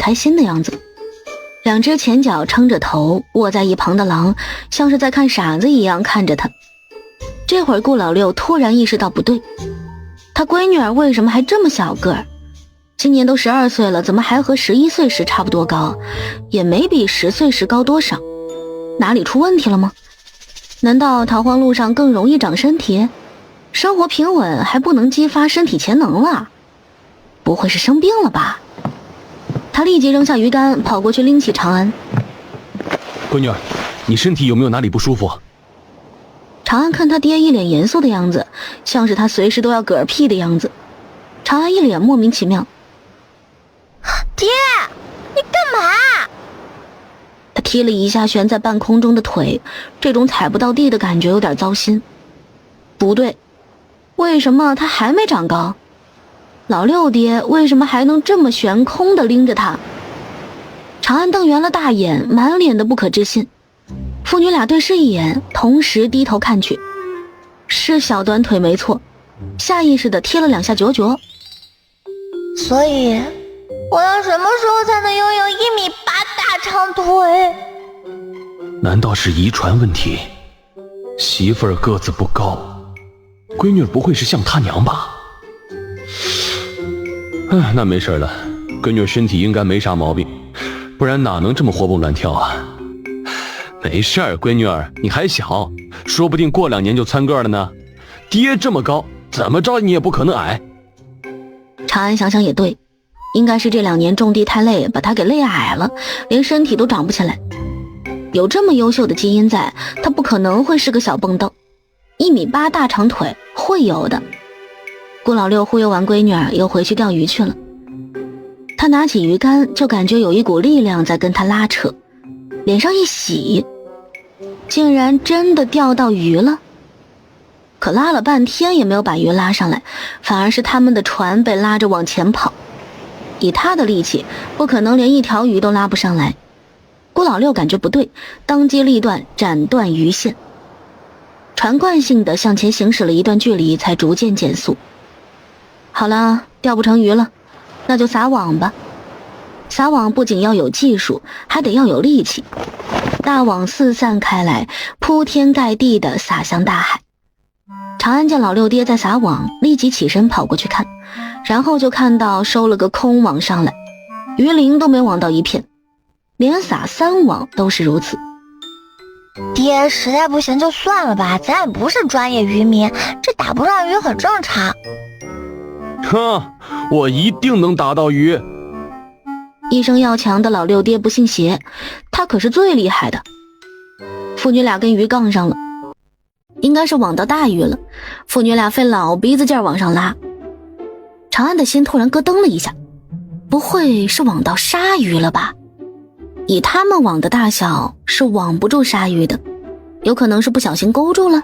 开心的样子。两只前脚撑着头卧在一旁的狼像是在看傻子一样看着他。这会儿顾老六突然意识到不对，他闺女儿为什么还这么小个儿？今年都12岁了，怎么还和11岁时差不多高？也没比10岁时高多少，哪里出问题了吗？难道逃荒路上更容易长身体？生活平稳还不能激发身体潜能了？不会是生病了吧？他立即扔下鱼竿，跑过去拎起长安。闺女儿，你身体有没有哪里不舒服？长安看他爹一脸严肃的样子，像是他随时都要嗝屁的样子。长安一脸莫名其妙。爹，你干嘛？他踢了一下悬在半空中的腿，这种踩不到地的感觉有点糟心。不对，为什么他还没长高？老六爹为什么还能这么悬空的拎着他？长安瞪圆了大眼，满脸的不可置信。父女俩对视一眼，同时低头看去，是小短腿没错，下意识地踢了2下脚。所以我要什么时候才能拥有1.8米大长腿？难道是遗传问题？媳妇儿个子不高，闺女不会是像她娘吧？那没事了，闺女身体应该没啥毛病，不然哪能这么活蹦乱跳啊？没事儿，闺女儿你还小，说不定过2年就蹿个了呢。爹这么高，怎么着你也不可能矮。长安想想也对，应该是这2年种地太累，把他给累矮了，连身体都长不起来。有这么优秀的基因在，他不可能会是个小蹦豆。1.8米大长腿会有的。顾老六忽悠完闺女儿，又回去钓鱼去了。他拿起鱼竿，就感觉有一股力量在跟他拉扯，脸上一喜，竟然真的钓到鱼了。可拉了半天也没有把鱼拉上来，反而是他们的船被拉着往前跑。以他的力气，不可能连一条鱼都拉不上来。顾老六感觉不对，当机立断斩断鱼线。船惯性的向前行驶了一段距离，才逐渐减速。好了，钓不成鱼了，那就撒网吧。撒网不仅要有技术，还得要有力气。大网四散开来，铺天盖地地撒向大海。长安见老六爹在撒网，立即起身跑过去看，然后就看到收了个空网上来，鱼鳞都没网到一片，连撒3网都是如此。爹，实在不行就算了吧，咱也不是专业渔民，这打不上鱼很正常。哼，我一定能打到鱼。一生要强的老六爹不信邪，他可是最厉害的。父女俩跟鱼杠上了，应该是网到大鱼了，父女俩费老鼻子劲往上拉。长安的心突然咯噔了一下，不会是网到鲨鱼了吧？以他们网的大小是网不住鲨鱼的，有可能是不小心勾住了。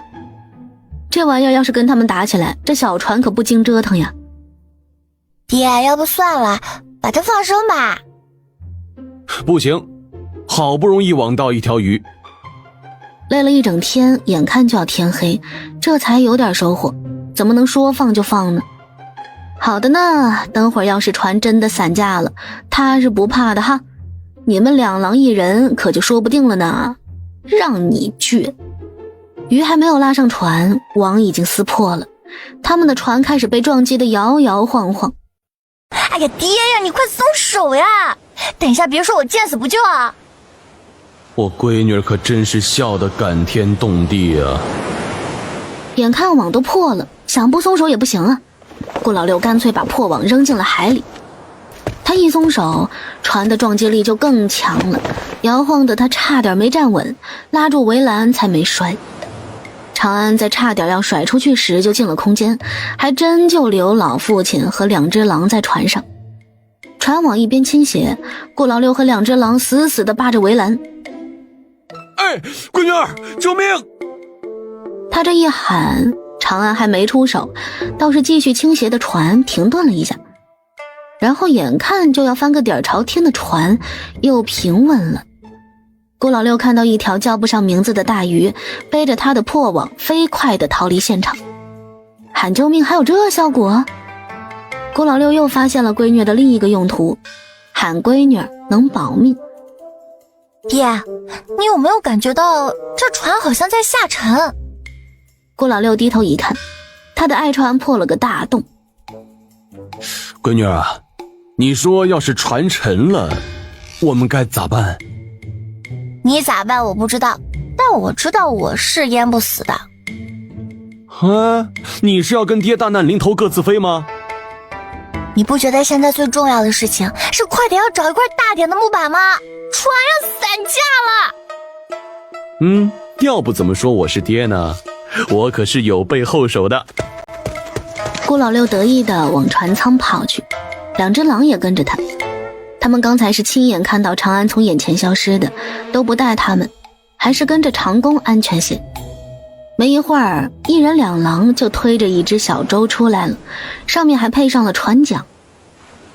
这玩意儿要是跟他们打起来，这小船可不经折腾呀。爹，要不算了，把它放生吧。不行，好不容易网到一条鱼，累了一整天，眼看就要天黑，这才有点收获，怎么能说放就放呢？好的呢，等会儿要是船真的散架了，他是不怕的哈。你们2狼1人可就说不定了呢，让你倔。鱼还没有拉上船，网已经撕破了，他们的船开始被撞击得摇摇晃晃。哎呀，爹呀，你快松手呀！等一下别说我见死不救啊！我闺女可真是笑得感天动地啊。眼看网都破了，想不松手也不行啊。顾老六干脆把破网扔进了海里。他一松手，船的撞击力就更强了，摇晃得他差点没站稳，拉住围栏才没摔。长安在差点要甩出去时就进了空间，还真就留老父亲和2只狼在船上。船往一边倾斜，顾老六和2只狼死死地扒着围栏。哎，闺女儿，救命！他这一喊，长安还没出手，倒是继续倾斜的船停顿了一下，然后眼看就要翻个底儿朝天的船又平稳了。顾老六看到一条叫不上名字的大鱼背着他的破网飞快地逃离现场。喊救命还有这效果？顾老六又发现了闺女的另一个用途，喊闺女能保命。爹，你有没有感觉到这船好像在下沉？顾老六低头一看，他的爱船破了个大洞。闺女啊，你说要是船沉了，我们该咋办？你咋办我不知道，但我知道我是淹不死的。你是要跟爹大难临头各自飞吗？你不觉得现在最重要的事情是快点要找一块大点的木板吗？船要散架了。要不怎么说我是爹呢？我可是有备后手的。顾老六得意地往船舱跑去，2只狼也跟着他。他们刚才是亲眼看到长安从眼前消失的，都不带他们，还是跟着长工安全些。没一会儿，1人2狼就推着一只小舟出来了，上面还配上了船桨。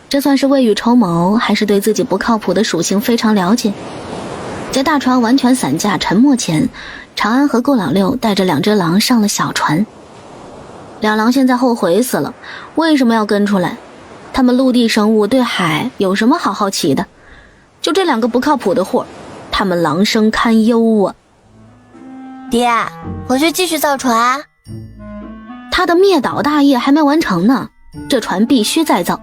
这算是未雨绸缪，还是对自己不靠谱的属性非常了解？在大船完全散架沉没前，长安和顾老六带着2只狼上了小船。2狼现在后悔死了，为什么要跟出来？他们陆地生物对海有什么好好奇的？就这2个不靠谱的货，他们狼生堪忧啊！爹，回去继续造船。他的灭岛大业还没完成呢，这船必须再造。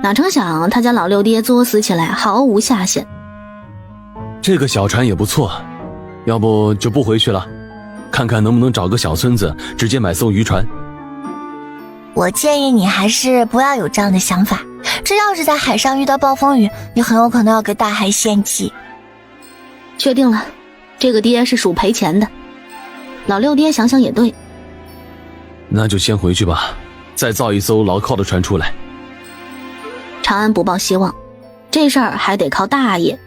哪成想他家老六爹作死起来毫无下限。这个小船也不错，要不就不回去了，看看能不能找个小村子直接买艘渔船。我建议你还是不要有这样的想法，这要是在海上遇到暴风雨，你很有可能要给大海献祭。确定了，这个爹是属赔钱的。老六爹想想也对，那就先回去吧，再造一艘牢靠的船出来。长安不抱希望，这事儿还得靠大爷。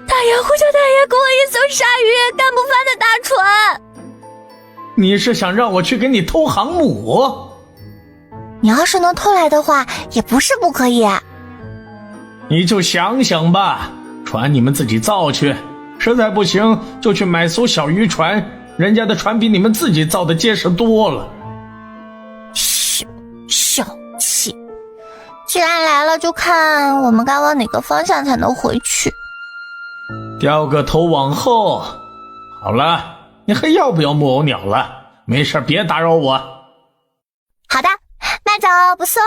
大爷，呼救大爷，给我一艘鲨鱼干不翻的大船。你是想让我去给你偷航母？你要是能偷来的话，也不是不可以。你就想想吧，船你们自己造去，实在不行就去买艘小渔船，人家的船比你们自己造的结实多了。小气！既然来了，就看我们该往哪个方向才能回去。掉个头往后。好了，你还要不要木偶鸟了？没事别打扰我。好的，慢走不送。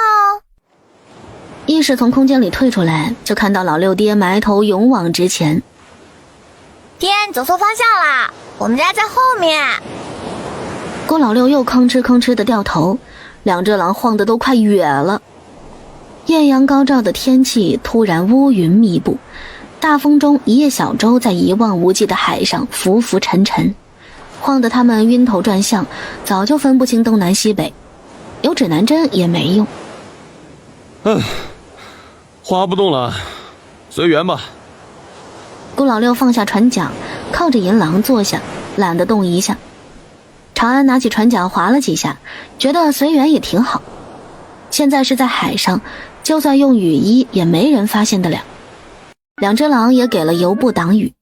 意识从空间里退出来，就看到老六爹埋头勇往直前。爹，你走错方向啦，我们家在后面。顾老六又吭哧吭哧的掉头，2只狼晃得都快哕了。艳阳高照的天气突然乌云密布，大风中一叶小舟在一望无际的海上浮浮沉沉，晃得他们晕头转向，早就分不清东南西北，有指南针也没用。划不动了，随缘吧。顾老六放下船桨，靠着银廊坐下，懒得动一下。长安拿起船桨划了几下，觉得随缘也挺好。现在是在海上，就算用雨衣也没人发现得了。2只狼也给了油布挡雨，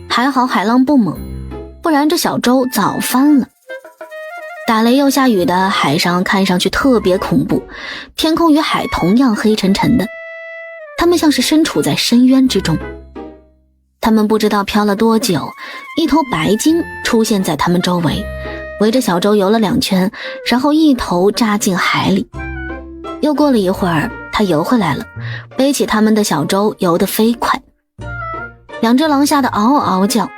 还好海浪不猛，不然这小舟早翻了。打雷又下雨的海上看上去特别恐怖，天空与海同样黑沉沉的，他们像是身处在深渊之中。他们不知道飘了多久，一头白鲸出现在他们周围，围着小舟游了2圈，然后一头扎进海里。又过了一会儿，他游回来了，背起他们的小舟游得飞快。2只狼吓得嗷嗷叫，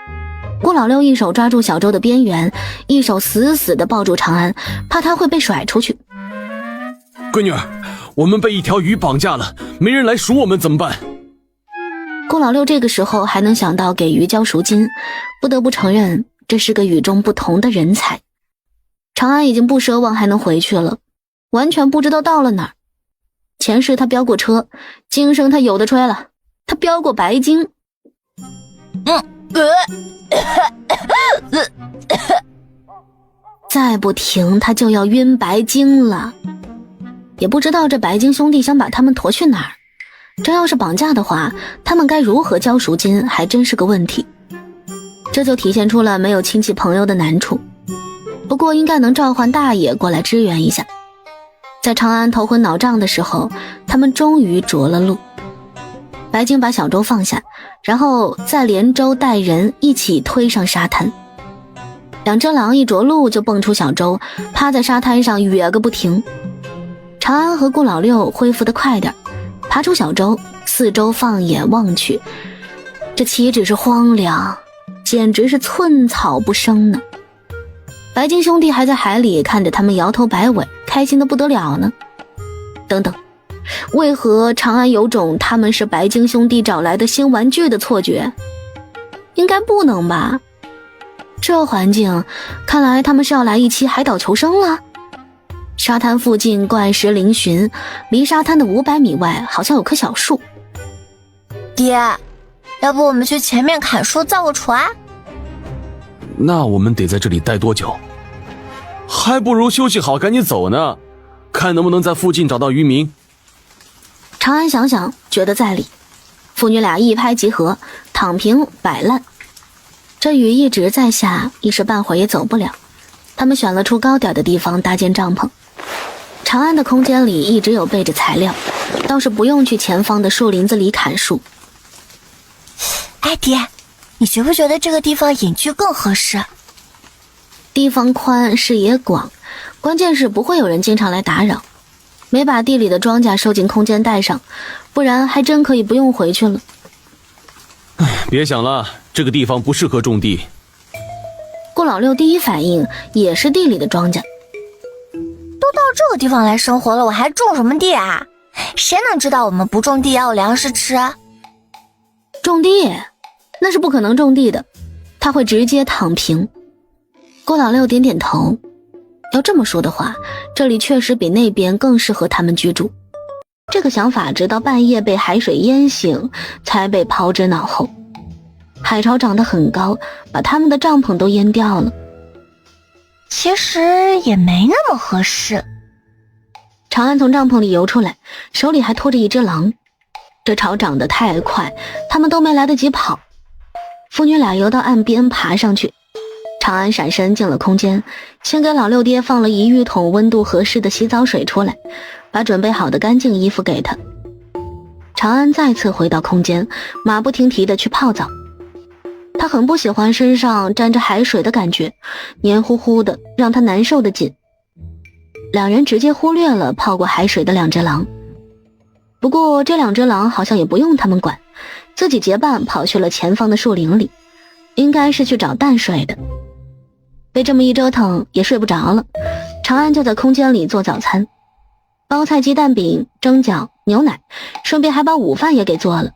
顾老六一手抓住小舟的边缘，一手死死地抱住长安，怕他会被甩出去。闺女儿，我们被一条鱼绑架了，没人来赎我们怎么办？顾老六这个时候还能想到给鱼交赎金，不得不承认这是个与众不同的人才。长安已经不奢望还能回去了，完全不知道到了哪儿。前世他飙过车，今生他有的吹了，他飙过白鲸。再不停他就要晕白鲸了。也不知道这白鲸兄弟想把他们驮去哪儿，真要是绑架的话，他们该如何交赎金还真是个问题。这就体现出了没有亲戚朋友的难处，不过应该能召唤大爷过来支援一下。在长安头昏脑胀的时候，他们终于着了陆。白鲸把小舟放下，然后再连舟带人一起推上沙滩。两只狼一着陆就蹦出小舟，趴在沙滩上哕个不停。长安和顾老六恢复得快点，爬出小舟，四周放眼望去，这岂止是荒凉，简直是寸草不生呢。白鲸兄弟还在海里看着他们摇头摆尾，开心得不得了呢。等等，为何长安有种他们是白鲸兄弟找来的新玩具的错觉？应该不能吧？这环境，看来他们是要来一期海岛求生了。沙滩附近怪石嶙峋，离沙滩的500米外好像有棵小树。爹，要不我们去前面砍树造个船？那我们得在这里待多久？还不如休息好赶紧走呢，看能不能在附近找到渔民。长安想想觉得在理，父女俩一拍即合，躺平摆烂。这雨一直在下，一时半会儿也走不了，他们选了处高点的地方搭建帐篷。长安的空间里一直有备着材料，倒是不用去前方的树林子里砍树。哎爹，你觉不觉得这个地方隐居更合适？地方宽，视野广，关键是不会有人经常来打扰。没把地里的庄稼收进空间袋上，不然还真可以不用回去了。别想了，这个地方不适合种地。顾老六第一反应也是地里的庄稼。都到这个地方来生活了，我还种什么地啊？谁能知道我们不种地要有粮食吃？种地？那是不可能种地的，他会直接躺平。顾老六点点头，要这么说的话，这里确实比那边更适合他们居住。这个想法直到半夜被海水淹醒，才被抛之脑后。海潮涨得很高，把他们的帐篷都淹掉了。其实也没那么合适。长安从帐篷里游出来，手里还拖着一只狼。这潮涨得太快，他们都没来得及跑。父女俩游到岸边爬上去，长安闪身进了空间，先给老六爹放了1浴桶温度合适的洗澡水出来，把准备好的干净衣服给他。长安再次回到空间，马不停蹄地去泡澡。他很不喜欢身上沾着海水的感觉，黏糊糊的，让他难受的紧。两人直接忽略了泡过海水的2只狼。不过这2只狼好像也不用他们管，自己结伴跑去了前方的树林里，应该是去找淡水的。被这么一折腾也睡不着了，长安就在空间里做早餐，包菜鸡蛋饼、蒸饺、牛奶，顺便还把午饭也给做了。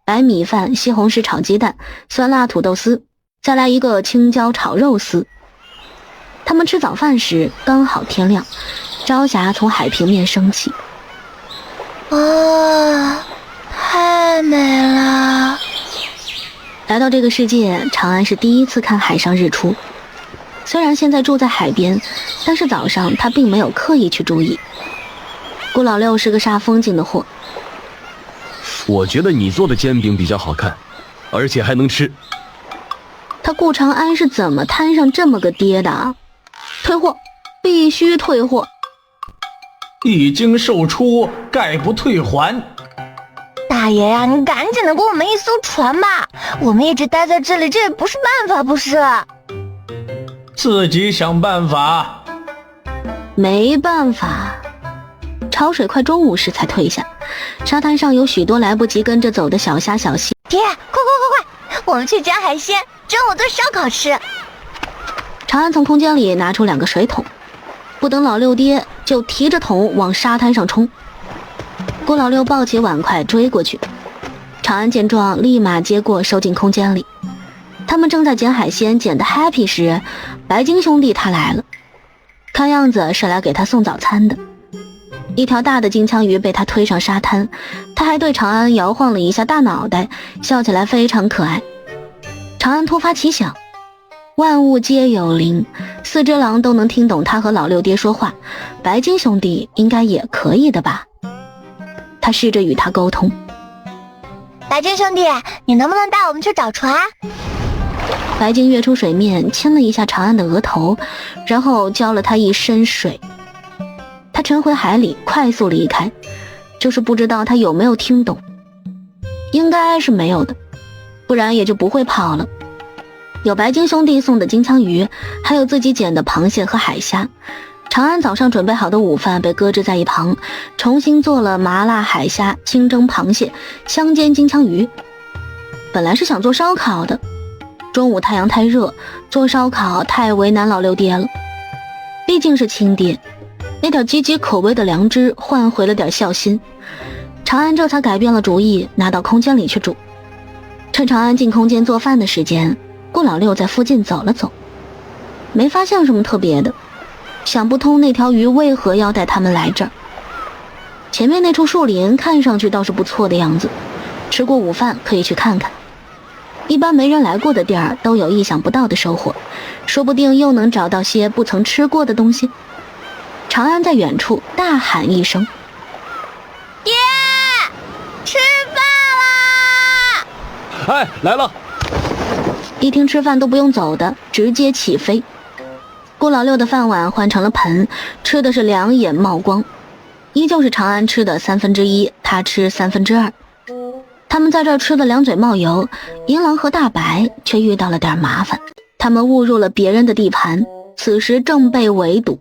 白米饭、西红柿炒鸡蛋、酸辣土豆丝，再来一个青椒炒肉丝。他们吃早饭时刚好天亮，朝霞从海平面升起。太美了。来到这个世界，长安是第一次看海上日出。虽然现在住在海边，但是早上他并没有刻意去注意。顾老六是个煞风景的货。我觉得你做的煎饼比较好看，而且还能吃。他顾长安是怎么摊上这么个爹的啊？退货，必须退货！一经售出，概不退还。大爷呀，你赶紧的给我们一艘船吧，我们一直待在这里，这也不是办法，不是？自己想办法。没办法。潮水快中午时才退下，沙滩上有许多来不及跟着走的小虾小蟹。爹，快，我们去捡海鲜，中午做烧烤吃。长安从空间里拿出2个水桶，不等老六爹就提着桶往沙滩上冲。顾老六抱起碗筷追过去，长安见状立马接过收进空间里。他们正在捡海鲜捡得 happy 时，白鲸兄弟他来了，看样子是来给他送早餐的。一条大的金枪鱼被他推上沙滩，他还对长安摇晃了一下大脑袋，笑起来非常可爱。长安突发奇想，万物皆有灵，4只狼都能听懂他和老六爹说话，白鲸兄弟应该也可以的吧。他试着与他沟通。白鲸兄弟，你能不能带我们去找船？白鲸跃出水面，亲了一下长安的额头，然后浇了他一身水。他沉回海里，快速离开，就是不知道他有没有听懂。应该是没有的，不然也就不会跑了。有白金兄弟送的金枪鱼，还有自己捡的螃蟹和海虾。长安早上准备好的午饭被搁置在一旁，重新做了麻辣海虾、清蒸螃蟹、香煎金枪鱼。本来是想做烧烤的，中午太阳太热，做烧烤太为难老六爹了。毕竟是亲爹，那点积极口味的良知换回了点孝心。长安这才改变了主意，拿到空间里去煮。趁长安进空间做饭的时间，顾老六在附近走了走，没发现什么特别的，想不通那条鱼为何要带他们来这儿。前面那处树林看上去倒是不错的样子，吃过午饭可以去看看。一般没人来过的地儿都有意想不到的收获，说不定又能找到些不曾吃过的东西。长安在远处大喊一声：爹，吃饭啦！哎，来了！一听吃饭都不用走的，直接起飞。顾老六的饭碗换成了盆，吃的是两眼冒光，依旧是长安吃的1/3，他吃2/3。他们在这儿吃的两嘴冒油，银狼和大白却遇到了点麻烦，他们误入了别人的地盘，此时正被围堵。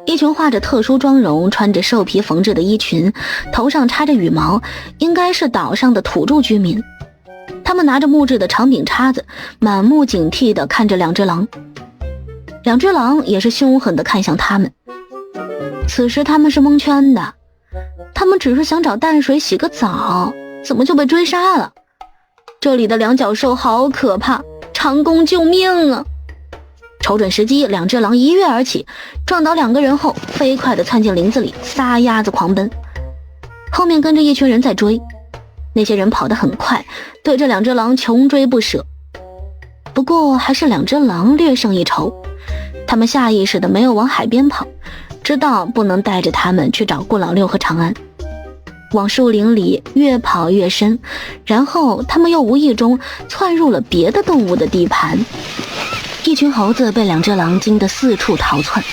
一群画着特殊妆容、穿着兽皮缝制的衣裙，头上插着羽毛，应该是岛上的土著居民。他们拿着木质的长柄叉子，满目警惕地看着两只狼。两只狼也是凶狠地看向他们。此时他们是蒙圈的，他们只是想找淡水洗个澡，怎么就被追杀了？这里的两脚兽好可怕，长弓救命啊！瞅准时机，两只狼一跃而起，撞倒两个人后，飞快地窜进林子里，撒丫子狂奔。后面跟着一群人在追，那些人跑得很快，对这两只狼穷追不舍。不过还是两只狼略胜一筹，他们下意识的没有往海边跑，知道不能带着他们去找顾老六和长安。往树林里越跑越深，然后他们又无意中窜入了别的动物的地盘。一群猴子被两只狼惊得四处逃窜，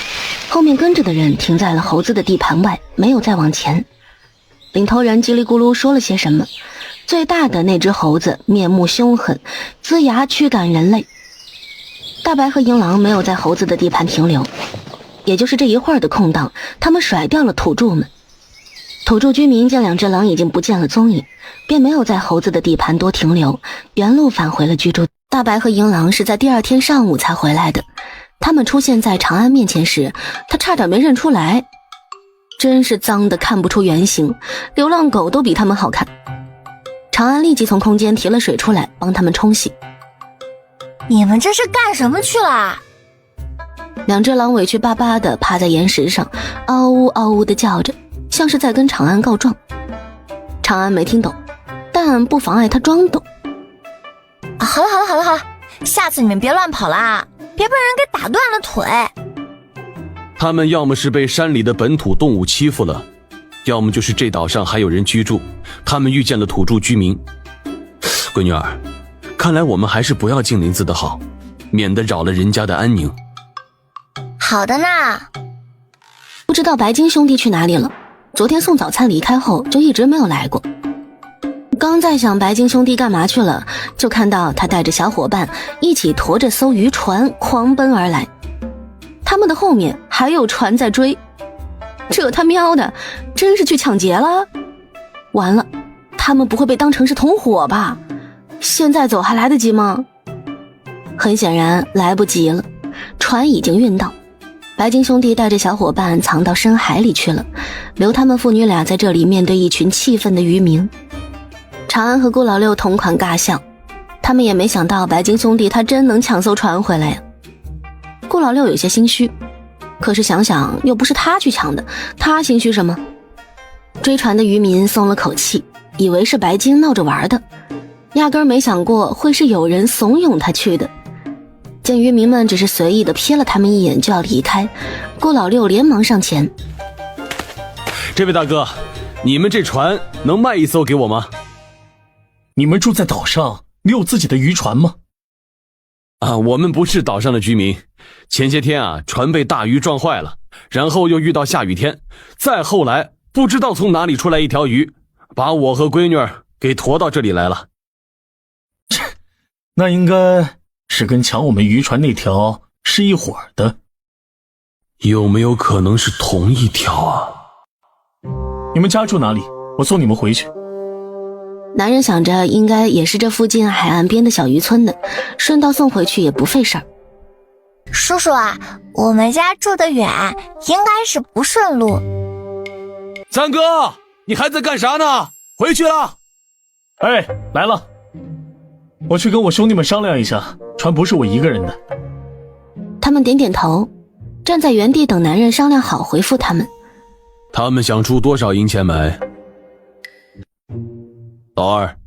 后面跟着的人停在了猴子的地盘外，没有再往前。领头人叽里咕噜说了些什么，最大的那只猴子面目凶狠，龇牙驱赶人类。大白和银狼没有在猴子的地盘停留，也就是这一会儿的空档，他们甩掉了土著们。土著居民见两只狼已经不见了踪影，便没有在猴子的地盘多停留，原路返回了居住。大白和银狼是在第二天上午才回来的，他们出现在长安面前时，他差点没认出来，真是脏得看不出原形，流浪狗都比他们好看。长安立即从空间提了水出来帮他们冲洗。你们这是干什么去了？两只狼委屈巴巴地趴在岩石上，嗷呜嗷呜地叫着，像是在跟长安告状。长安没听懂，但不妨碍他装懂。好了，下次你们别乱跑啦，别被人给打断了腿。他们要么是被山里的本土动物欺负了，要么就是这岛上还有人居住，他们遇见了土著居民。闺女儿，看来我们还是不要进林子的好，免得扰了人家的安宁。好的呢。不知道白金兄弟去哪里了，昨天送早餐离开后就一直没有来过。刚在想白金兄弟干嘛去了，就看到他带着小伙伴一起驮着艘渔船狂奔而来，他们的后面还有船在追。这他喵的真是去抢劫了？完了，他们不会被当成是同伙吧？现在走还来得及吗？很显然来不及了，船已经运到。白金兄弟带着小伙伴藏到深海里去了，留他们父女俩在这里面对一群气愤的渔民。长安和顾老六同款尬笑，他们也没想到白金兄弟他真能抢艘船回来呀。顾老六有些心虚，可是想想又不是他去抢的，他心虚什么？追船的渔民松了口气，以为是白金闹着玩的，压根没想过会是有人怂恿他去的。见渔民们只是随意地瞥了他们一眼就要离开，顾老六连忙上前：这位大哥，你们这船能卖一艘给我吗？你们住在岛上，没有自己的渔船吗？我们不是岛上的居民。前些天啊，船被大鱼撞坏了，然后又遇到下雨天，再后来不知道从哪里出来一条鱼，把我和闺女儿给驮到这里来了。那应该是跟抢我们渔船那条是一伙的。有没有可能是同一条啊？你们家住哪里？我送你们回去。男人想着应该也是这附近海岸边的小渔村的，顺道送回去也不费事儿。叔叔啊，我们家住得远，应该是不顺路。三哥，你还在干啥呢？回去了。哎，来了。我去跟我兄弟们商量一下，船不是我一个人的。他们点点头，站在原地等男人商量好回复他们。他们想出多少银钱买？老二，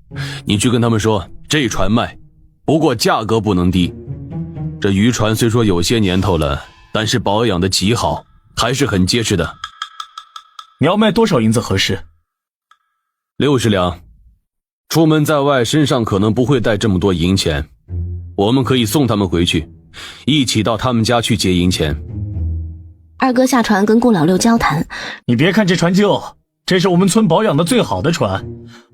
你去跟他们说，这船卖，不过价格不能低。这渔船虽说有些年头了，但是保养的极好，还是很结实的。你要卖多少银子合适？60两。出门在外，身上可能不会带这么多银钱，我们可以送他们回去，一起到他们家去结银钱。二哥下船跟顾老六交谈。你别看这船旧，这是我们村保养的最好的船，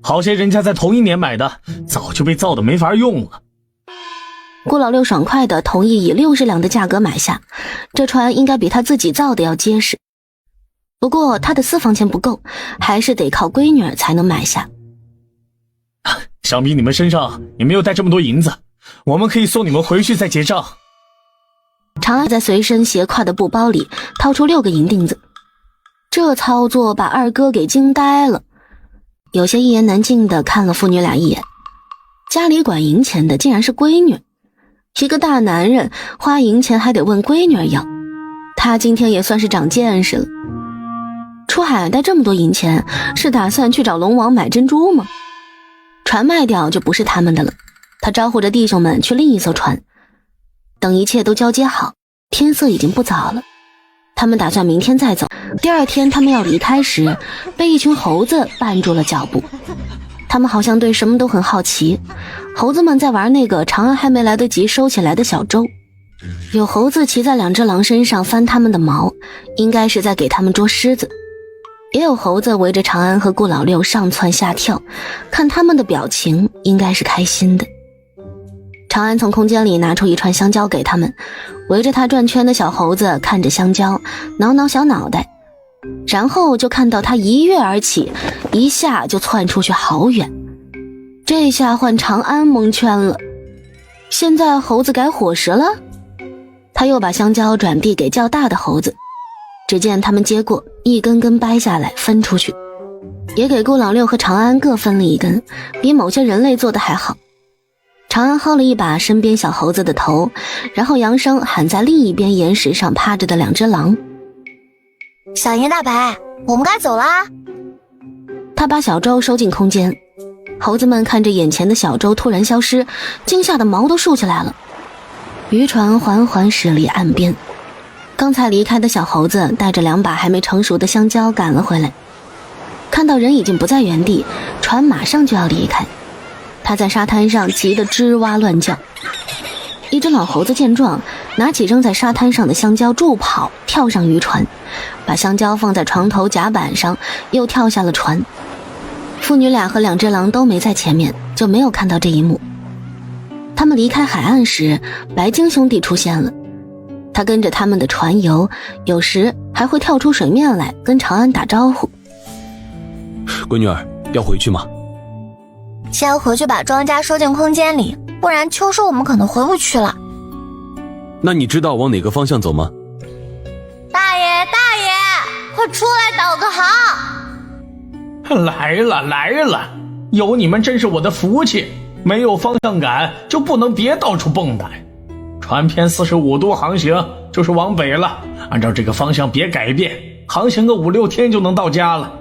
好些人家在同一年买的，早就被造的没法用了。顾老六爽快地同意以60两的价格买下，这船应该比他自己造的要结实。不过他的私房钱不够，还是得靠闺女才能买下。想必你们身上也没有带这么多银子，我们可以送你们回去再结账。长安在随身斜挎的布包里掏出6个银锭子，这操作把二哥给惊呆了，有些一言难尽地看了父女俩一眼。家里管银钱的竟然是闺女，一个大男人花银钱还得问闺女要，他今天也算是长见识了。出海带这么多银钱，是打算去找龙王买珍珠吗？船卖掉就不是他们的了，他招呼着弟兄们去另一艘船。等一切都交接好，天色已经不早了，他们打算明天再走。第二天他们要离开时，被一群猴子绊住了脚步。他们好像对什么都很好奇，猴子们在玩那个长安还没来得及收起来的小舟。有猴子骑在2只狼身上翻他们的毛，应该是在给他们捉狮子。也有猴子围着长安和顾老六上蹿下跳，看他们的表情应该是开心的。长安从空间里拿出一串香蕉给他们，围着他转圈的小猴子看着香蕉，挠挠小脑袋，然后就看到他一跃而起，一下就窜出去好远。这下换长安蒙圈了，现在猴子改伙食了？他又把香蕉转递给较大的猴子，只见他们接过，一根根掰下来分出去，也给顾老六和长安各分了一根，比某些人类做的还好。长安薅了一把身边小猴子的头，然后扬声喊在另一边岩石上趴着的2只狼：小银大白，我们该走啦。他把小舟收进空间，猴子们看着眼前的小舟突然消失，惊吓的毛都竖起来了。渔船缓缓驶离岸边，刚才离开的小猴子带着2把还没成熟的香蕉赶了回来，看到人已经不在原地，船马上就要离开。他在沙滩上急得吱哇乱叫。一只老猴子见状，拿起扔在沙滩上的香蕉助跑，跳上渔船，把香蕉放在床头甲板上，又跳下了船。父女俩和2只狼都没在前面，就没有看到这一幕。他们离开海岸时，白鲸兄弟出现了，他跟着他们的船游，有时还会跳出水面来跟长安打招呼。闺女儿，要回去吗？先回去把庄稼收进空间里，不然秋收我们可能回不去了。那你知道往哪个方向走吗？大爷，快出来导个航！来了，有你们真是我的福气，没有方向感就不能别到处蹦跶。船偏45度航行，就是往北了，按照这个方向别改变，航行个5-6天就能到家了。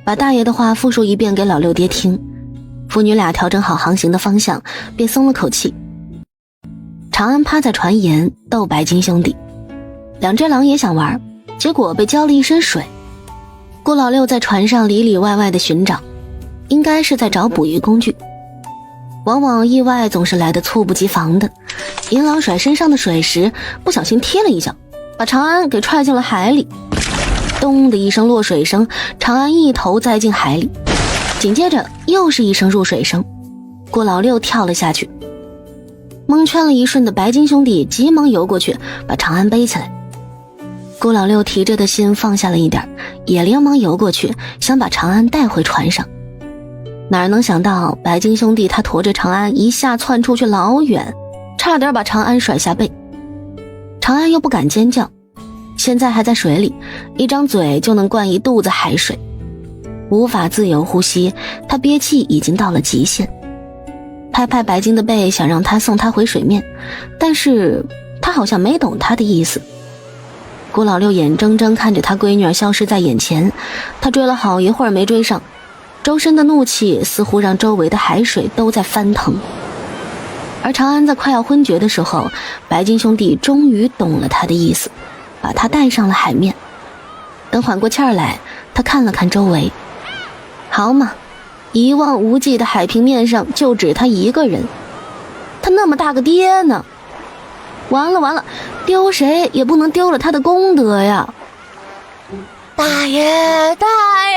把大爷的话复述一遍给老六爹听，父女俩调整好航行的方向，便松了口气。长安趴在船沿逗白金兄弟，2只狼也想玩，结果被浇了一身水。顾老六在船上里里外外的寻找，应该是在找捕鱼工具。往往意外总是来得猝不及防的，银狼甩身上的水时不小心踢了一脚，把长安给踹进了海里。咚的一声落水声，长安一头栽进海里，紧接着又是一声入水声，顾老六跳了下去。蒙圈了一瞬的白金兄弟急忙游过去把长安背起来。顾老六提着的心放下了一点，也连忙游过去想把长安带回船上。哪能想到白金兄弟他驮着长安一下窜出去老远，差点把长安甩下背。长安又不敢尖叫，现在还在水里，一张嘴就能灌一肚子海水，无法自由呼吸，他憋气已经到了极限。拍拍白金的背，想让他送他回水面，但是他好像没懂他的意思。顾老六眼睁睁看着他闺女消失在眼前，他追了好一会儿没追上，周身的怒气似乎让周围的海水都在翻腾。而长安在快要昏厥的时候，白金兄弟终于懂了他的意思，把他带上了海面。等缓过气儿来，他看了看周围，好嘛，一望无际的海平面上就只他一个人，他那么大个爹呢，完了完了，丢谁也不能丢了他的功德呀。大爷大爷，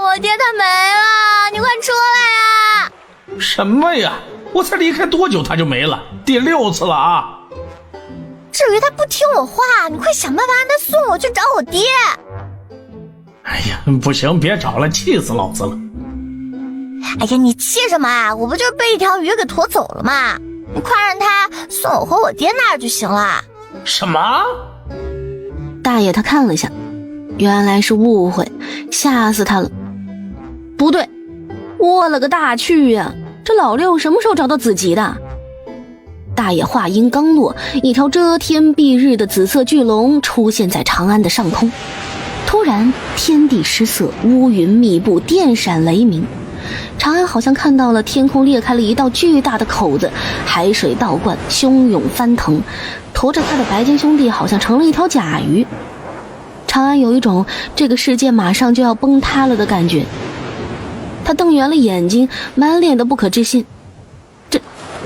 我爹他没了，你快出来呀！什么呀，我才离开多久他就没了，第6次了啊！至于他不听我话，你快想办法让他送我去找我爹。哎呀，不行，别找了，气死老子了。哎呀，你气什么啊？我不就是被一条鱼给驮走了吗？你快让他送我回我爹那儿就行了。什么？大爷他看了下，原来是误会，吓死他了。不对，我了个大去呀，这老六什么时候找到子集的？大爷话音刚落，一条遮天蔽日的紫色巨龙出现在长安的上空。突然天地失色，乌云密布，电闪雷鸣。长安好像看到了天空裂开了一道巨大的口子，海水倒灌，汹涌翻腾，驮着他的白金兄弟好像成了一条甲鱼。长安有一种这个世界马上就要崩塌了的感觉，他瞪圆了眼睛，满脸的不可置信。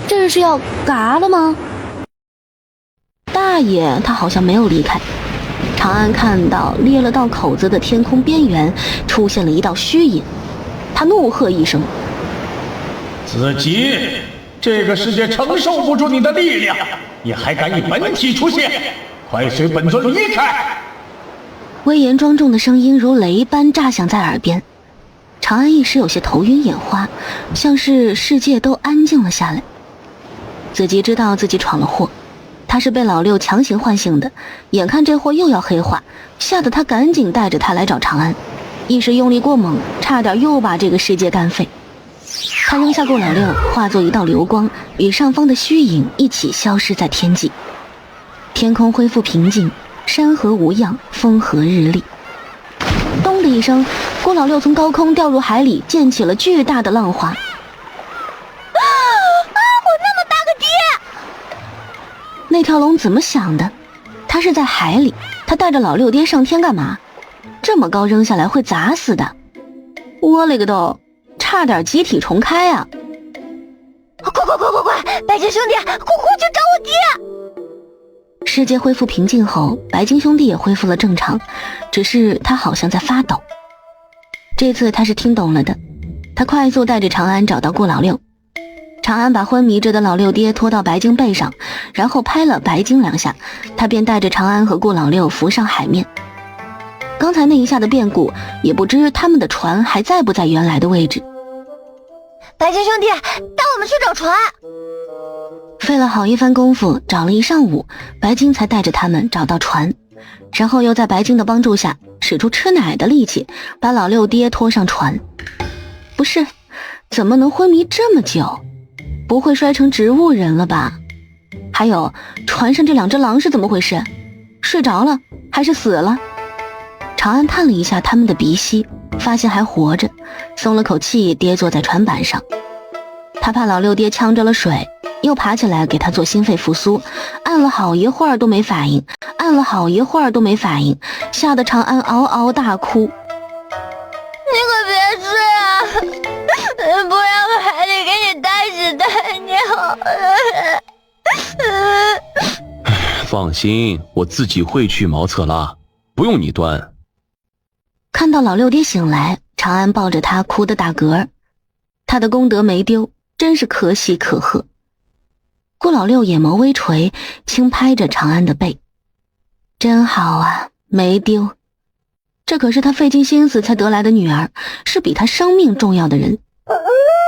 这是要嘎了吗？大爷他好像没有离开。长安看到裂了道口子的天空边缘出现了一道虚影，他怒喝一声：子集，这个世界承受不住你的力量，你还敢以本体出现，快随本尊离开！威严庄重的声音如雷般炸响在耳边，长安一时有些头晕眼花，像是世界都安静了下来。子集知道自己闯了祸，他是被老六强行唤醒的，眼看这货又要黑化，吓得他赶紧带着他来找长安，一时用力过猛，差点又把这个世界干废。他扔下顾老六，化作一道流光，与上方的虚影一起消失在天际。天空恢复平静，山河无恙，风和日丽。咚的一声，顾老六从高空掉入海里，溅起了巨大的浪花。那条龙怎么想的？他是在海里，他带着老六爹上天干嘛？这么高扔下来会砸死的。我勒个豆，差点集体重开啊！快，白金兄弟，快去找我爹！世界恢复平静后，白金兄弟也恢复了正常，只是他好像在发抖。这次他是听懂了的，他快速带着长安找到顾老六。长安把昏迷着的老六爹拖到白鲸背上，然后拍了白鲸2下，他便带着长安和顾老六浮上海面。刚才那一下的变故，也不知他们的船还在不在原来的位置。白金兄弟，带我们去找船。费了好一番功夫，找了一上午，白鲸才带着他们找到船，然后又在白鲸的帮助下使出吃奶的力气，把老六爹拖上船。不是，怎么能昏迷这么久？不会摔成植物人了吧？还有，船上这2只狼是怎么回事？睡着了还是死了？长安探了一下他们的鼻息，发现还活着，松了口气，跌坐在船板上。他怕老六爹呛着了水，又爬起来给他做心肺复苏，按了好一会儿都没反应，吓得长安嗷嗷大哭。你可别睡啊，不然我还得给你带屎带尿。放心，我自己会去茅厕拉，不用你端。看到老六爹醒来，长安抱着他哭得打嗝，他的功德没丢，真是可喜可贺。顾老六眼眸微垂，轻拍着长安的背，真好啊，没丢。这可是他费尽心思才得来的女儿，是比他生命重要的人。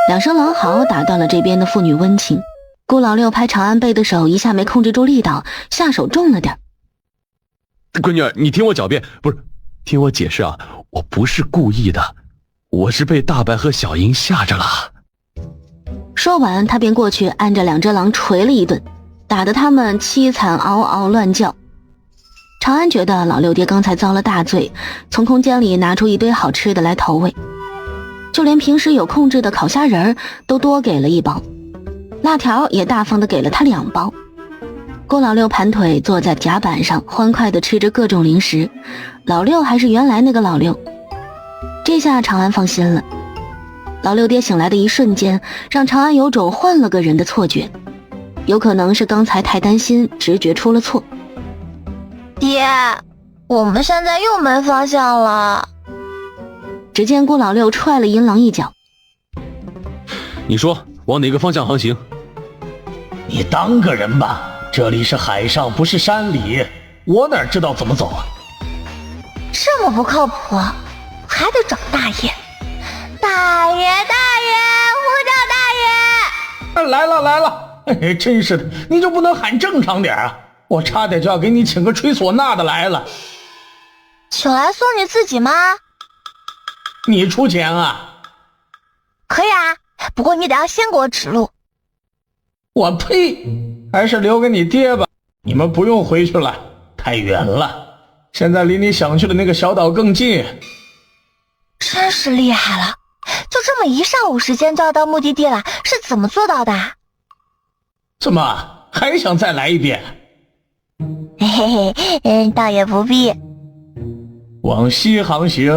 两声狼嚎打断了这边的父女温情。顾老六拍长安背的手一下没控制住力道，下手重了点。闺女儿，你听我狡辩，不是，听我解释啊，我不是故意的，我是被大白和小英吓着了。说完，他便过去按着两只狼捶了一顿，打得他们凄惨嗷嗷乱叫。长安觉得老六爹刚才遭了大罪，从空间里拿出一堆好吃的来投喂，就连平时有控制的烤虾仁都多给了1包，辣条也大方的给了他2包。顾老六盘腿坐在甲板上，欢快地吃着各种零食。老六还是原来那个老六，这下长安放心了。老六爹醒来的一瞬间，让长安有种换了个人的错觉，有可能是刚才太担心，直觉出了错。爹，我们现在又没方向了。只见顾老六踹了银狼一脚。你说往哪个方向航行？你当个人吧，这里是海上，不是山里，我哪知道怎么走啊？这么不靠谱，还得找大爷。大爷，大爷，呼叫大爷！来了来了，哎，真是的，你就不能喊正常点啊？我差点就要给你请个吹唢呐的来了。请来送你自己吗？你出钱啊？可以啊，不过你得要先给我指路。我呸，还是留给你爹吧，你们不用回去了，太远了，现在离你想去的那个小岛更近。真是厉害了，就这么1上午时间就要到目的地了，是怎么做到的？怎么还想再来一遍？嘿嘿嘿，倒也不必。往西航行，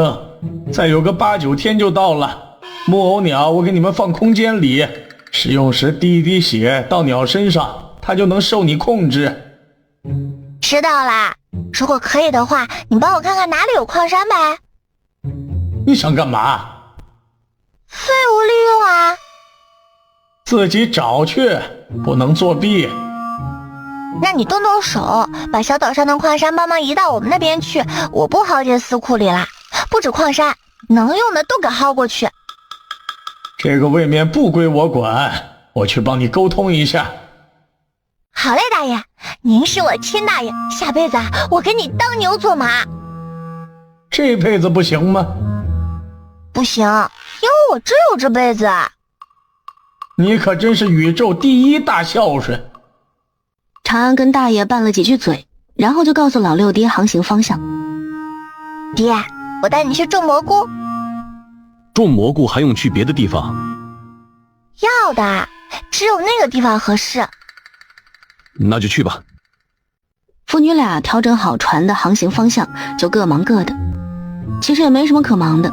再有个8、9天就到了。木偶鸟我给你们放空间里，使用时滴一滴血到鸟身上，它就能受你控制。知道啦，如果可以的话，你帮我看看哪里有矿山呗。你想干嘛？废物利用啊！自己找去，不能作弊。那你动动手，把小岛上的矿山帮忙移到我们那边去，我不薅进私库里啦。不止矿山，能用的都给薅过去。这个位面不归我管，我去帮你沟通一下。好嘞，大爷，您是我亲大爷，下辈子我给你当牛做马。这辈子不行吗？不行，因为我只有这辈子。你可真是宇宙第1大孝顺。长安跟大爷拌了几句嘴，然后就告诉老六爹航行方向。爹，我带你去种蘑菇。种蘑菇还用去别的地方？要的，只有那个地方合适。那就去吧。父女俩调整好船的航行方向，就各忙各的。其实也没什么可忙的，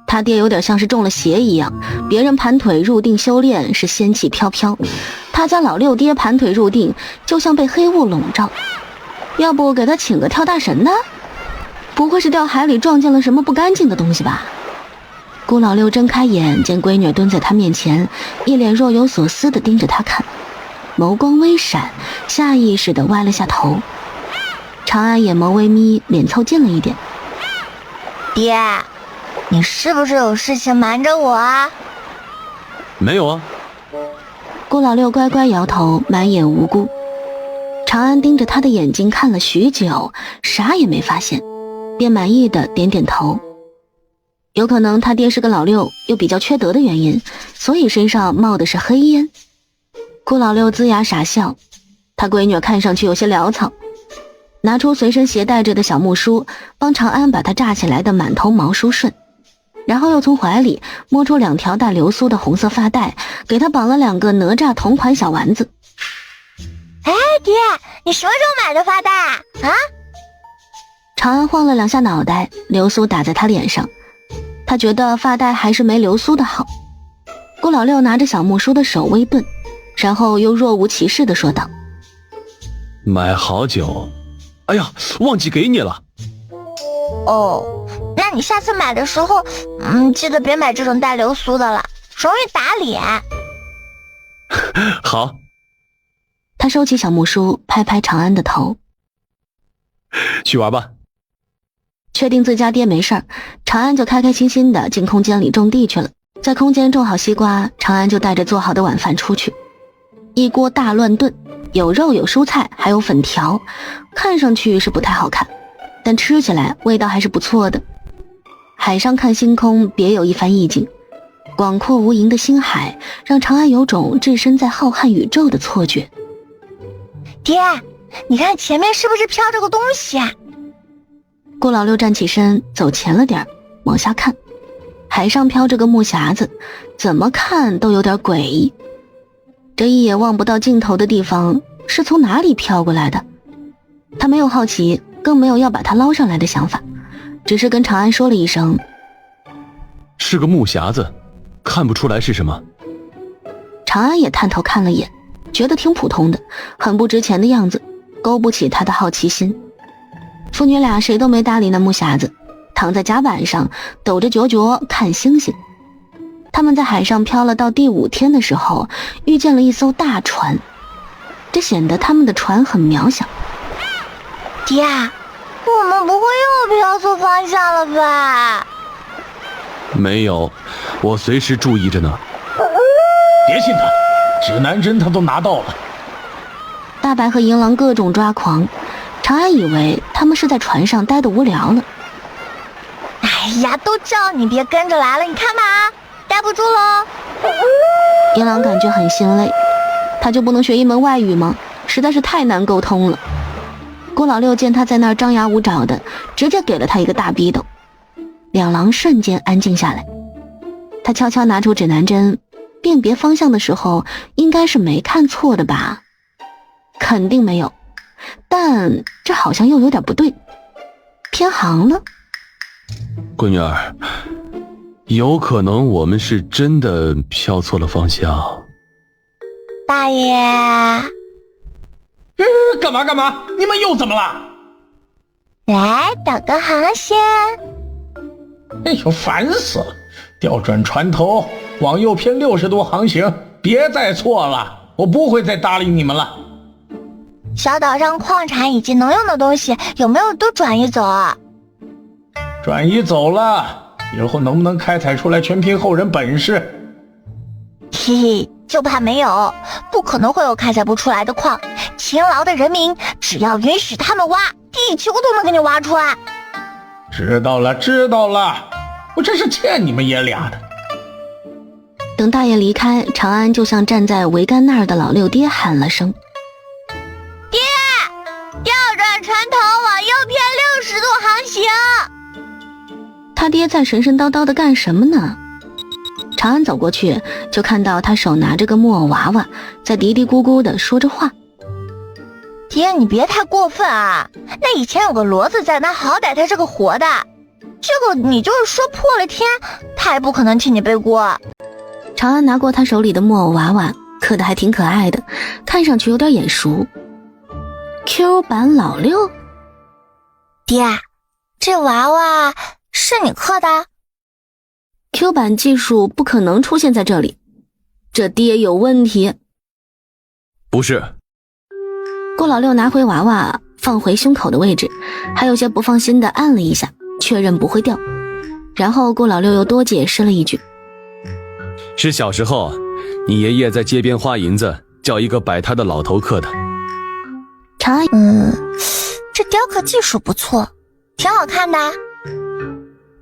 他爹有点像是中了邪一样，别人盘腿入定修炼是仙气飘飘，他家老六爹盘腿入定就像被黑雾笼罩。要不给他请个跳大神的？不会是掉海里撞见了什么不干净的东西吧？顾老六睁开眼，见闺女蹲在他面前，一脸若有所思地盯着他看，眸光微闪，下意识地歪了下头。长安眼眸微眯，脸凑近了一点。爹，你是不是有事情瞒着我啊？没有啊。顾老六乖乖摇头，满眼无辜。长安盯着他的眼睛看了许久，啥也没发现，便满意的点点头。有可能他爹是个老六，又比较缺德的原因，所以身上冒的是黑烟。顾老六龇牙傻笑，他闺女看上去有些潦草，拿出随身携带着的小木梳，帮长安把他炸起来的满头毛梳顺，然后又从怀里摸出2条带流苏的红色发带，给他绑了2个哪吒同款小丸子。哎，爹，你什么时候买的发带啊？长安晃了2下脑袋，流苏打在他脸上，他觉得发带还是没流苏的好。顾老六拿着小木梳的手微顿，然后又若无其事地说道：买好酒，哎呀，忘记给你了。哦，那你下次买的时候，记得别买这种带流苏的了，容易打脸。好。他收起小木梳，拍拍长安的头。去玩吧。确定自家爹没事儿，长安就开开心心的进空间里种地去了。在空间种好西瓜，长安就带着做好的晚饭出去。一锅大乱炖，有肉有蔬菜还有粉条，看上去是不太好看，但吃起来味道还是不错的。海上看星空别有一番意境，广阔无垠的星海让长安有种置身在浩瀚宇宙的错觉。爹，你看前面是不是飘着个东西啊？顾老六站起身走前了点，往下看，海上飘着个木匣子，怎么看都有点诡异。这一眼望不到尽头的地方是从哪里飘过来的？他没有好奇，更没有要把它捞上来的想法，只是跟长安说了一声，是个木匣子，看不出来是什么。长安也探头看了眼，觉得挺普通的，很不值钱的样子，勾不起他的好奇心。父女俩谁都没搭理那木匣子，躺在甲板上抖着脚脚看星星。他们在海上漂了到第5天的时候，遇见了一艘大船，这显得他们的船很渺小。爹，我们不会又飘错方向了吧？没有，我随时注意着呢。别信他，指南针他都拿到了。大白和银狼各种抓狂，长安以为他们是在船上待得无聊了。哎呀，都叫你别跟着来了，你看吧，待不住喽。银狼感觉很心累，他就不能学一门外语吗？实在是太难沟通了。顾老六见他在那儿张牙舞爪的，直接给了他一个大逼斗。两狼瞬间安静下来。他悄悄拿出指南针，辨别方向的时候应该是没看错的吧？肯定没有，但这好像又有点不对，偏航了。闺女儿，有可能我们是真的飘错了方向。大爷，干嘛？你们又怎么了？来导个航线。哎呦，烦死了！调转船头，往右偏60度航行，别再错了，我不会再搭理你们了。小岛上矿产以及能用的东西有没有都转移走啊？转移走了，以后能不能开采出来全凭后人本事。嘿嘿，就怕没有，不可能会有开采不出来的矿，勤劳的人民只要允许他们挖，地球都能给你挖出来。知道了，我真是欠你们爷俩的。等大爷离开，长安就向站在桅杆那儿的老六爹喊了声：爹，调转船头往右偏60度航行。他爹在神神叨叨的干什么呢？长安走过去，就看到他手拿着个木偶娃娃，在嘀嘀咕咕的说着话。爹，你别太过分啊！那以前有个骡子在那，好歹它是个活的，这个你就是说破了天，他也不可能替你背锅。长安拿过他手里的木偶娃娃，刻得还挺可爱的，看上去有点眼熟。Q 版老六？爹，这娃娃是你刻的？Q 版技术不可能出现在这里，这爹有问题。不是。顾老六拿回娃娃放回胸口的位置，还有些不放心的按了一下，确认不会掉。然后顾老六又多解释了一句：是小时候你爷爷在街边花银子，叫一个摆摊的老头刻的。长安，这雕刻技术不错，挺好看的。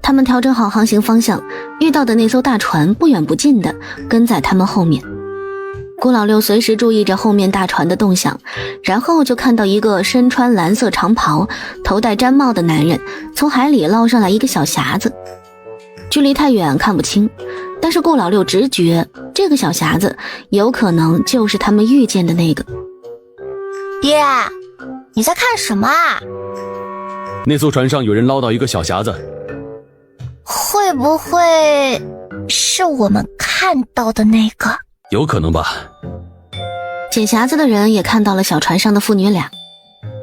他们调整好航行方向，遇到的那艘大船不远不近的跟在他们后面。顾老六随时注意着后面大船的动向，然后就看到一个身穿蓝色长袍、头戴毡帽的男人从海里捞上来一个小匣子。距离太远看不清，但是顾老六直觉这个小匣子有可能就是他们遇见的那个。爹，你在看什么啊？那艘船上有人捞到一个小匣子。会不会是我们看到的那个？有可能吧。捡匣子的人也看到了小船上的父女俩，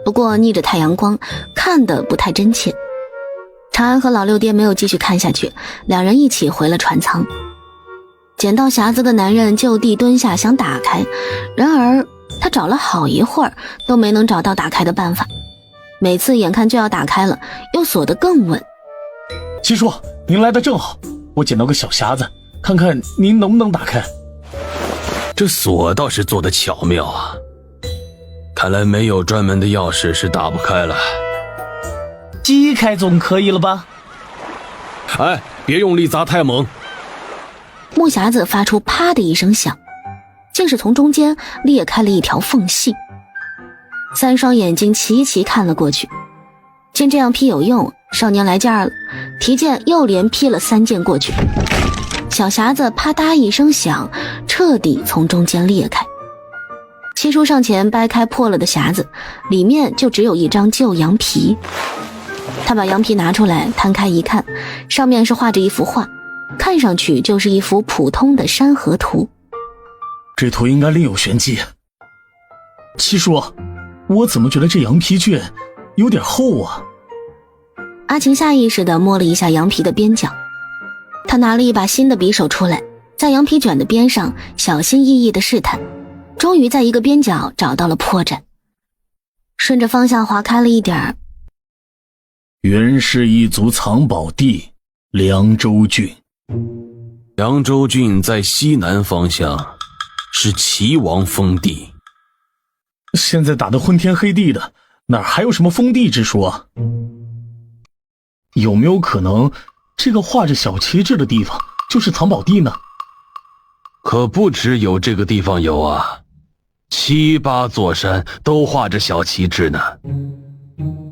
不过逆着太阳光，看得不太真切。长安和老六爹没有继续看下去，两人一起回了船舱。捡到匣子的男人就地蹲下想打开，然而他找了好一会儿都没能找到打开的办法，每次眼看就要打开了，又锁得更稳。七叔，您来得正好，我捡到个小匣子，看看您能不能打开。这锁倒是做得巧妙啊，看来没有专门的钥匙是打不开了。击开总可以了吧？哎，别用力砸太猛。木匣子发出啪的一声响，竟是从中间裂开了一条缝隙。三双眼睛齐齐看了过去，见这样劈有用，少年来劲儿了，提剑又连劈了3剑过去。小匣子啪嗒一声响，彻底从中间裂开。七叔上前掰开破了的匣子，里面就只有一张旧羊皮。他把羊皮拿出来摊开一看，上面是画着一幅画，看上去就是一幅普通的山河图。这图应该另有玄机。七叔，我怎么觉得这羊皮卷有点厚啊？阿晴下意识地摸了一下羊皮的边角，他拿了一把新的匕首出来，在羊皮卷的边上小心翼翼地试探，终于在一个边角找到了破绽，顺着方向划开了一点儿。原是一族藏宝地凉州郡。凉州郡在西南方向，是齐王封地。现在打得昏天黑地的，哪还有什么封地之说啊？有没有可能这个画着小旗帜的地方就是藏宝地呢？可不只有这个地方有啊，7、8座山都画着小旗帜呢。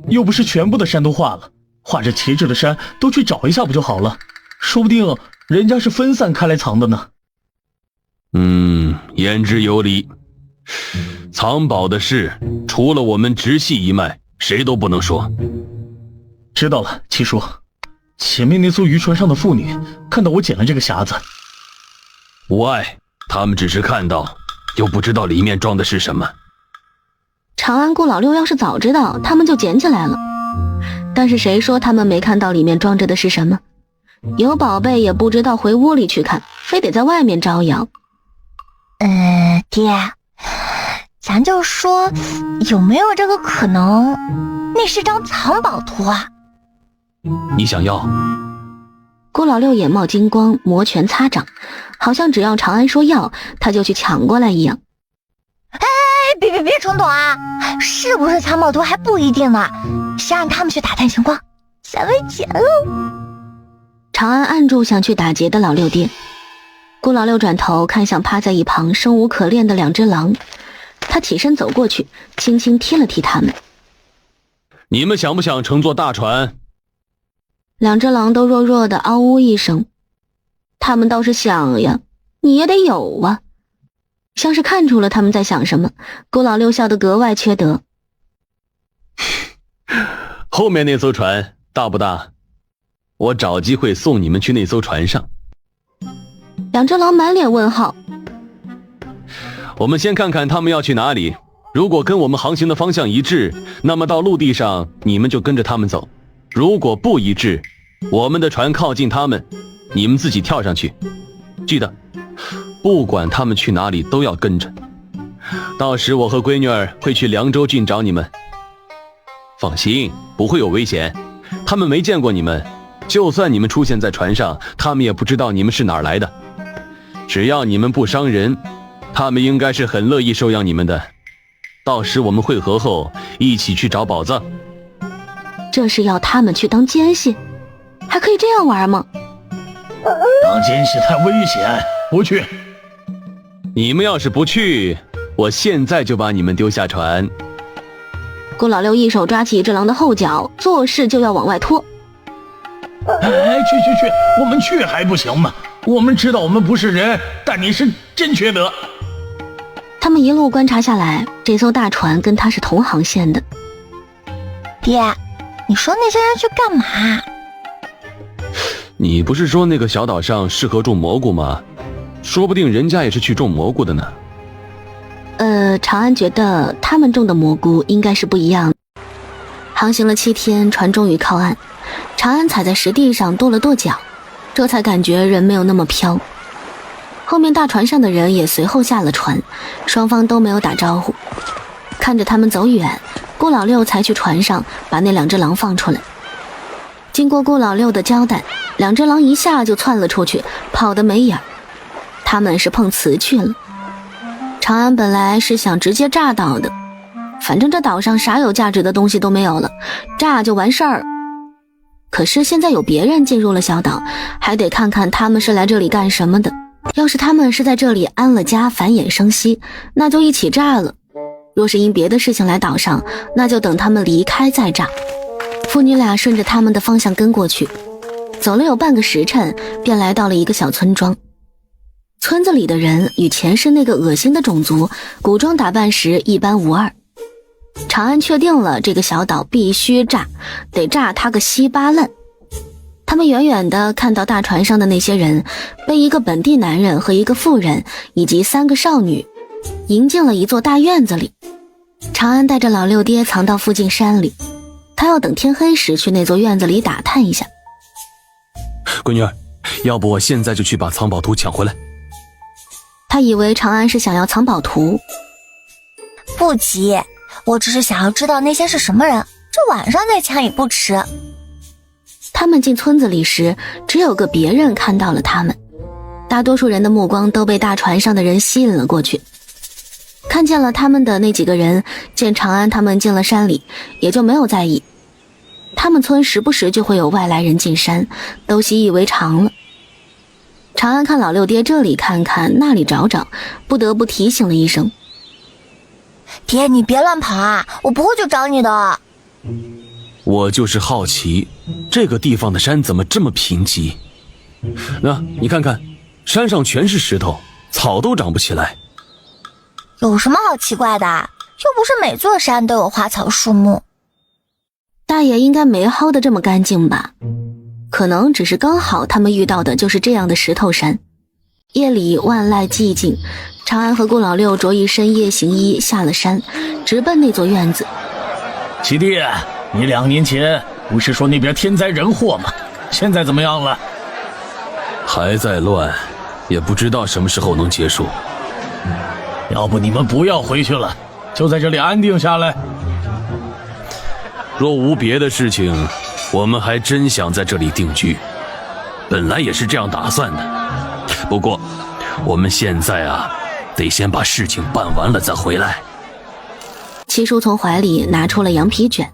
又不是全部的山都画了，画着旗帜的山都去找一下不就好了？说不定人家是分散开来藏的呢。言之有理。藏宝的事，除了我们直系一脉，谁都不能说。知道了，七叔。前面那艘渔船上的妇女看到我捡了这个匣子。无碍，他们只是看到，又不知道里面装的是什么。长安顾老六要是早知道，他们就捡起来了。但是谁说他们没看到里面装着的是什么？有宝贝也不知道回屋里去看，非得在外面招摇。爹，咱就说有没有这个可能，那是张藏宝图啊？你想要？顾老六眼冒金光，摩拳擦掌，好像只要长安说要，他就去抢过来一样。别冲动啊！是不是藏宝图还不一定呢，先让他们去打探情况，咱们捡喽。长安按住想去打劫的老六爹，顾老六转头看向趴在一旁生无可恋的2只狼，他起身走过去，轻轻踢了踢他们。你们想不想乘坐大船？2只狼都弱弱的嗷呜一声。他们倒是想呀，你也得有啊。像是看出了他们在想什么，顾老六笑得格外缺德。后面那艘船大不大？我找机会送你们去那艘船上。2只狼满脸问号。我们先看看他们要去哪里，如果跟我们航行的方向一致，那么到陆地上你们就跟着他们走，如果不一致，我们的船靠近他们，你们自己跳上去。记得不管他们去哪里都要跟着，到时我和闺女儿会去凉州郡找你们。放心，不会有危险，他们没见过你们，就算你们出现在船上，他们也不知道你们是哪儿来的。只要你们不伤人，他们应该是很乐意收养你们的。到时我们会合后一起去找宝藏。这是要他们去当奸细？还可以这样玩吗？当奸细太危险，不去。你们要是不去，我现在就把你们丢下船。顾老六一手抓起1只狼的后脚，做事就要往外拖。去，我们去还不行吗？我们知道我们不是人，但你是真缺德。他们一路观察下来，这艘大船跟他是同航线的。爹，你说那些人去干嘛？你不是说那个小岛上适合种蘑菇吗？说不定人家也是去种蘑菇的呢。长安觉得他们种的蘑菇应该是不一样的。航行了7天，船终于靠岸。长安踩在石地上跺了跺脚，这才感觉人没有那么飘。后面大船上的人也随后下了船，双方都没有打招呼。看着他们走远，顾老六才去船上把那2只狼放出来。经过顾老六的交代，2只狼一下就窜了出去，跑得没影儿。他们是碰瓷去了。长安本来是想直接炸岛的，反正这岛上啥有价值的东西都没有了，炸就完事儿。可是现在有别人进入了小岛，还得看看他们是来这里干什么的。要是他们是在这里安了家，繁衍生息，那就一起炸了。若是因别的事情来岛上，那就等他们离开再炸。父女俩顺着他们的方向跟过去，走了有半个时辰，便来到了一个小村庄。村子里的人与前世那个恶心的种族古装打扮时一般无二。长安确定了这个小岛必须炸，得炸他个稀巴烂。他们远远地看到大船上的那些人被一个本地男人和一个妇人以及3个少女迎进了一座大院子里。长安带着老六爹藏到附近山里，他要等天黑时去那座院子里打探一下。闺女儿，要不我现在就去把藏宝图抢回来。他以为长安是想要藏宝图。不急，我只是想要知道那些是什么人，这晚上再抢也不迟。他们进村子里时，只有个别人看到了他们，大多数人的目光都被大船上的人吸引了过去。看见了他们的那几个人，见长安他们进了山里，也就没有在意。他们村时不时就会有外来人进山，都习以为常了。长安看老六爹这里看看那里找找，不得不提醒了一声：爹，你别乱跑啊，我不会去找你的。我就是好奇，这个地方的山怎么这么贫瘠？你看看，山上全是石头，草都长不起来。有什么好奇怪的？又不是每座山都有花草树木。大爷应该没薅得这么干净吧？可能只是刚好他们遇到的就是这样的石头山。夜里万籁寂静，长安和顾老六着一身夜行衣下了山，直奔那座院子。七弟，你2年前不是说那边天灾人祸吗？现在怎么样了？还在乱，也不知道什么时候能结束。要不你们不要回去了，就在这里安定下来。若无别的事情，我们还真想在这里定居，本来也是这样打算的。不过我们现在得先把事情办完了再回来。七叔从怀里拿出了羊皮卷。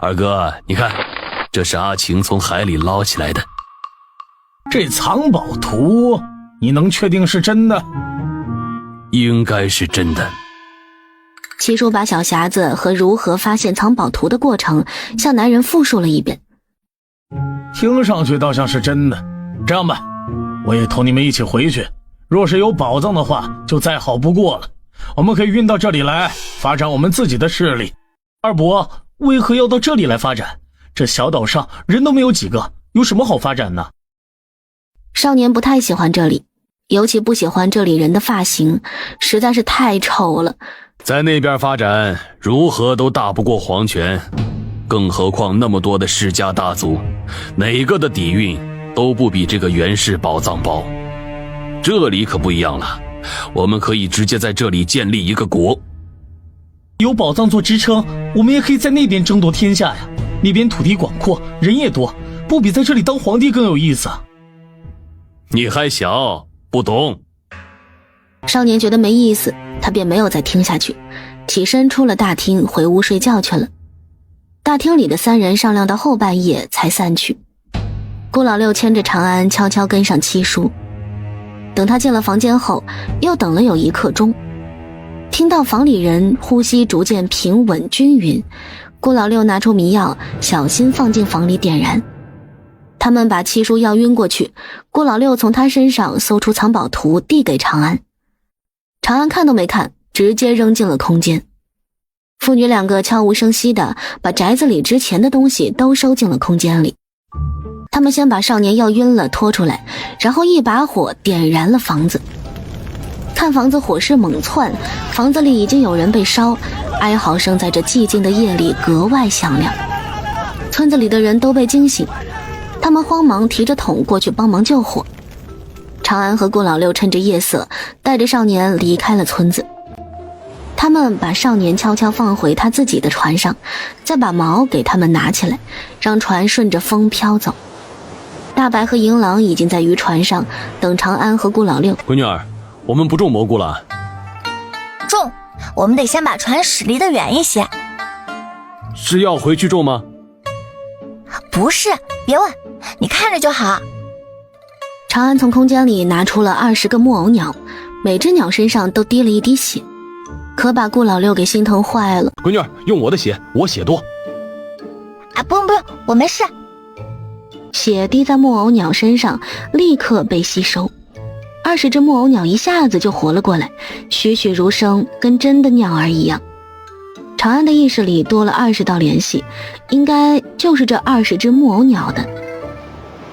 二哥，你看，这是阿晴从海里捞起来的。这藏宝图你能确定是真的？应该是真的。七叔把小匣子和如何发现藏宝图的过程向男人复述了一遍。听上去倒像是真的。这样吧，我也同你们一起回去，若是有宝藏的话就再好不过了。我们可以运到这里来，发展我们自己的势力。二伯为何要到这里来发展？这小岛上人都没有几个，有什么好发展呢？少年不太喜欢这里，尤其不喜欢这里人的发型，实在是太丑了。在那边发展，如何都大不过黄泉，更何况那么多的世家大族，哪个的底蕴都不比这个袁氏宝藏包。这里可不一样了，我们可以直接在这里建立一个国。有宝藏做支撑，我们也可以在那边争夺天下呀。那边土地广阔，人也多，不比在这里当皇帝更有意思啊。你还小，不懂。少年觉得没意思，他便没有再听下去，起身出了大厅，回屋睡觉去了。大厅里的3人商量到后半夜才散去。顾老六牵着长安悄悄跟上七叔，等他进了房间后，又等了有1刻钟，听到房里人呼吸逐渐平稳均匀，顾老六拿出迷药，小心放进房里点燃。他们把七叔药晕过去，顾老六从他身上搜出藏宝图递给长安。长安看都没看，直接扔进了空间。父女2个悄无声息地把宅子里值钱的东西都收进了空间里。他们先把少年药晕了拖出来，然后一把火点燃了房子。看房子火势猛窜，房子里已经有人被烧，哀嚎声在这寂静的夜里格外响亮。村子里的人都被惊醒，他们慌忙提着桶过去帮忙救火。长安和顾老六趁着夜色，带着少年离开了村子。他们把少年悄悄放回他自己的船上，再把锚给他们拿起来，让船顺着风飘走。大白和银狼已经在渔船上等长安和顾老六。闺女儿，我们不种蘑菇了。种，我们得先把船驶离得远一些。是要回去种吗？不是，别问，你看着就好。长安从空间里拿出了20个木偶鸟，每只鸟身上都滴了一滴血，可把顾老六给心疼坏了。闺女儿，用我的血，我血多。啊，不用，我没事。血滴在木偶鸟身上，立刻被吸收。20只木偶鸟一下子就活了过来，栩栩如生，跟真的鸟儿一样。长安的意识里多了20道联系，应该就是这20只木偶鸟的。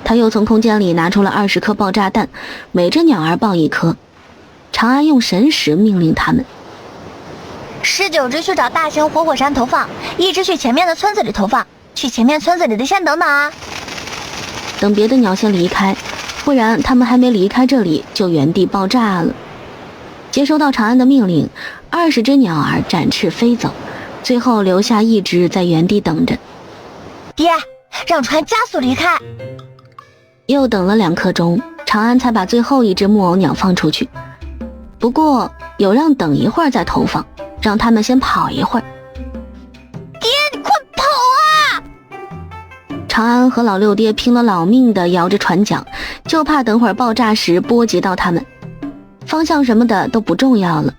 他又从空间里拿出了20颗爆炸弹，每只鸟儿爆1颗。长安用神识命令他们：19只去找大型活火山投放，1只去前面的村子里投放，去前面村子里的先等等啊。等别的鸟先离开，不然他们还没离开这里就原地爆炸了。接收到长安的命令，20只鸟儿展翅飞走，最后留下1只在原地等着。爹，让船加速离开。又等了2刻钟，长安才把最后1只木偶鸟放出去。不过有让等一会儿再投放，让他们先跑一会儿。爹，你快跑啊！长安和老六爹拼了老命地摇着船桨，就怕等会儿爆炸时波及到他们。方向什么的都不重要了。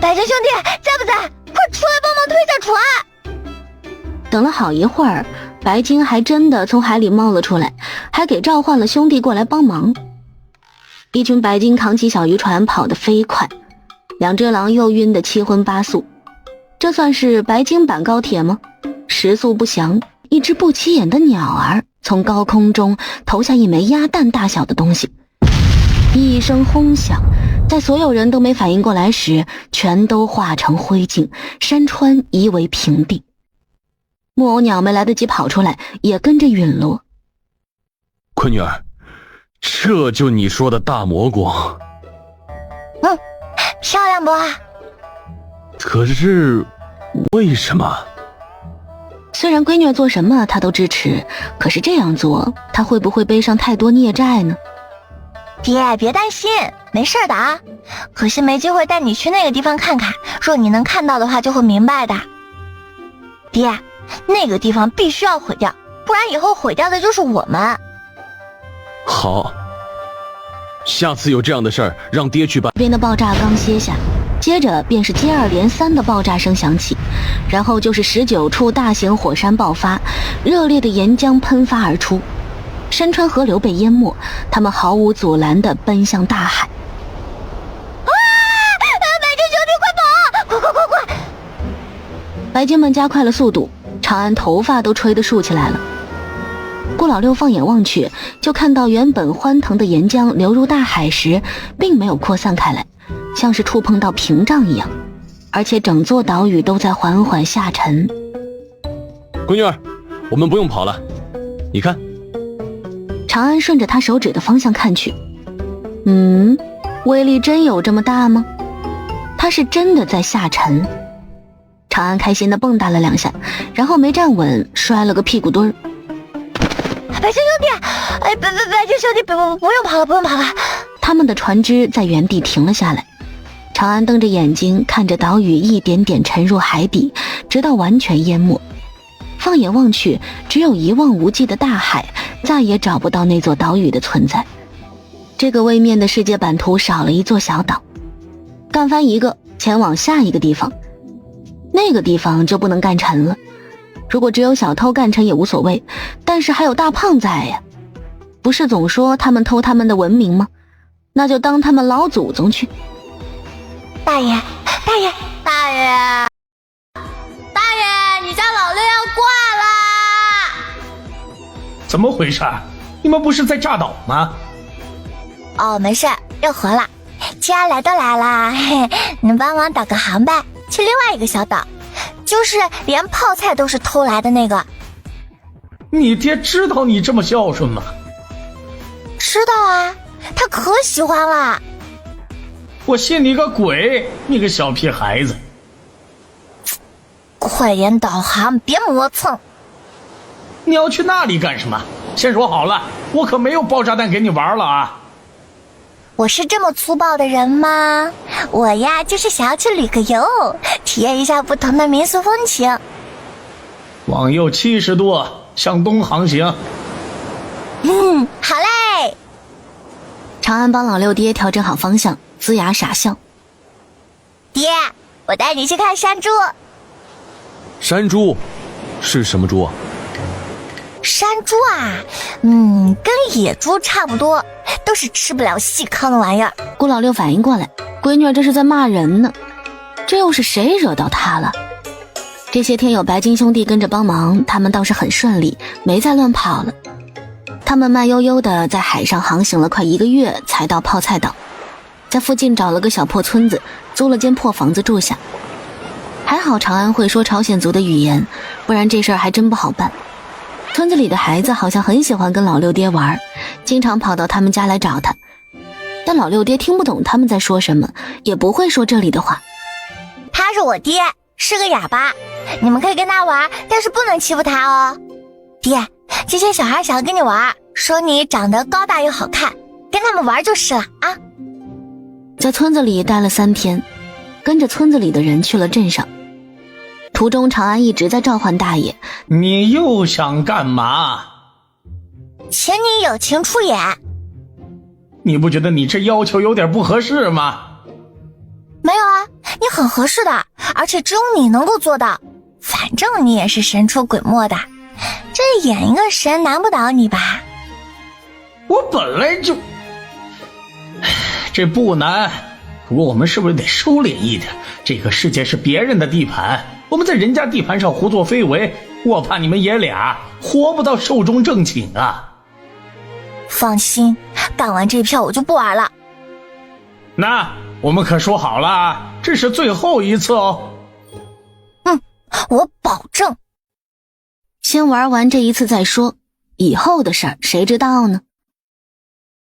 白珍兄弟在不在？快出来帮忙推下船！等了好一会儿，白鲸还真的从海里冒了出来，还给召唤了兄弟过来帮忙。一群白鲸扛起小渔船跑得飞快，2只狼又晕得七荤八素。这算是白鲸版高铁吗？时速不详，一只不起眼的鸟儿从高空中投下一枚鸭蛋大小的东西，一声轰响，在所有人都没反应过来时，全都化成灰烬，山川夷为平地。木偶鸟没来得及跑出来，也跟着陨落。闺女儿，这就你说的大蘑菇。漂亮不啊？可是为什么？虽然闺女做什么她都支持，可是这样做她会不会背上太多孽债呢？爹，别担心，没事的啊。可惜没机会带你去那个地方看看，若你能看到的话就会明白的。爹，那个地方必须要毁掉，不然以后毁掉的就是我们。好，下次有这样的事儿，让爹去办。边的爆炸刚歇下，接着便是接二连三的爆炸声响起，然后就是19处大型火山爆发，热烈的岩浆喷发而出，山川河流被淹没，他们毫无阻拦地奔向大海。白珍兄弟，快跑！快！白鲸们加快了速度，长安头发都吹得竖起来了。顾老六放眼望去，就看到原本欢腾的岩浆流入大海时，并没有扩散开来，像是触碰到屏障一样，而且整座岛屿都在缓缓下沉。闺女儿，我们不用跑了，你看。长安顺着他手指的方向看去，威力真有这么大吗？他是真的在下沉。长安开心地蹦跶了2下，然后没站稳，摔了个屁股墩儿。白鲸兄弟，白鲸兄弟，不用跑了，不用跑了。他们的船只在原地停了下来。长安瞪着眼睛看着岛屿一点点沉入海底，直到完全淹没。放眼望去，只有一望无际的大海，再也找不到那座岛屿的存在。这个位面的世界版图少了一座小岛，干翻一个，前往下一个地方。那个地方就不能干沉了。如果只有小偷干沉也无所谓，但是还有大胖在呀。不是总说他们偷他们的文明吗？那就当他们老祖宗去。大爷，你家老六要挂啦！怎么回事？你们不是在炸岛吗？哦，没事，又活了。既然来都来啦，你帮忙导个航呗，去另外一个小岛，就是连泡菜都是偷来的那个。你爹知道你这么孝顺吗？知道啊，他可喜欢了。我信你个鬼，你个小屁孩子！快点导航，别磨蹭。你要去那里干什么？先说好了，我可没有爆炸弹给你玩了啊！我是这么粗暴的人吗？我呀，就是想要去旅个游，体验一下不同的民俗风情。往右70度，向东航行。好嘞。长安帮老六爹调整好方向，龇牙傻笑。爹，我带你去看山猪。山猪是什么猪啊？山猪啊，跟野猪差不多，都是吃不了细糠的玩意儿。顾老六反应过来，闺女这是在骂人呢，这又是谁惹到她了？这些天有白金兄弟跟着帮忙，他们倒是很顺利，没再乱跑了。他们慢悠悠地在海上航行了快1个月，才到泡菜岛，在附近找了个小破村子，租了间破房子住下。还好长安会说朝鲜族的语言，不然这事儿还真不好办。村子里的孩子好像很喜欢跟老六爹玩，经常跑到他们家来找他，但老六爹听不懂他们在说什么，也不会说这里的话。他是我爹，是个哑巴，你们可以跟他玩，但是不能欺负他哦。爹，这些小孩想要跟你玩，说你长得高大又好看，跟他们玩就是了啊。在村子里待了3天，跟着村子里的人去了镇上。途中长安一直在召唤大爷。你又想干嘛？请你友情出演。你不觉得你这要求有点不合适吗？没有啊，你很合适的，而且只有你能够做到。反正你也是神出鬼没的，这演一个神难不倒你吧？我本来就……这不难，不过我们是不是得收敛一点？这个世界是别人的地盘，我们在人家地盘上胡作非为，我怕你们爷俩活不到寿终正寝啊！放心，干完这票我就不玩了。那我们可说好了，这是最后一次哦。我保证。先玩完这一次再说，以后的事儿谁知道呢？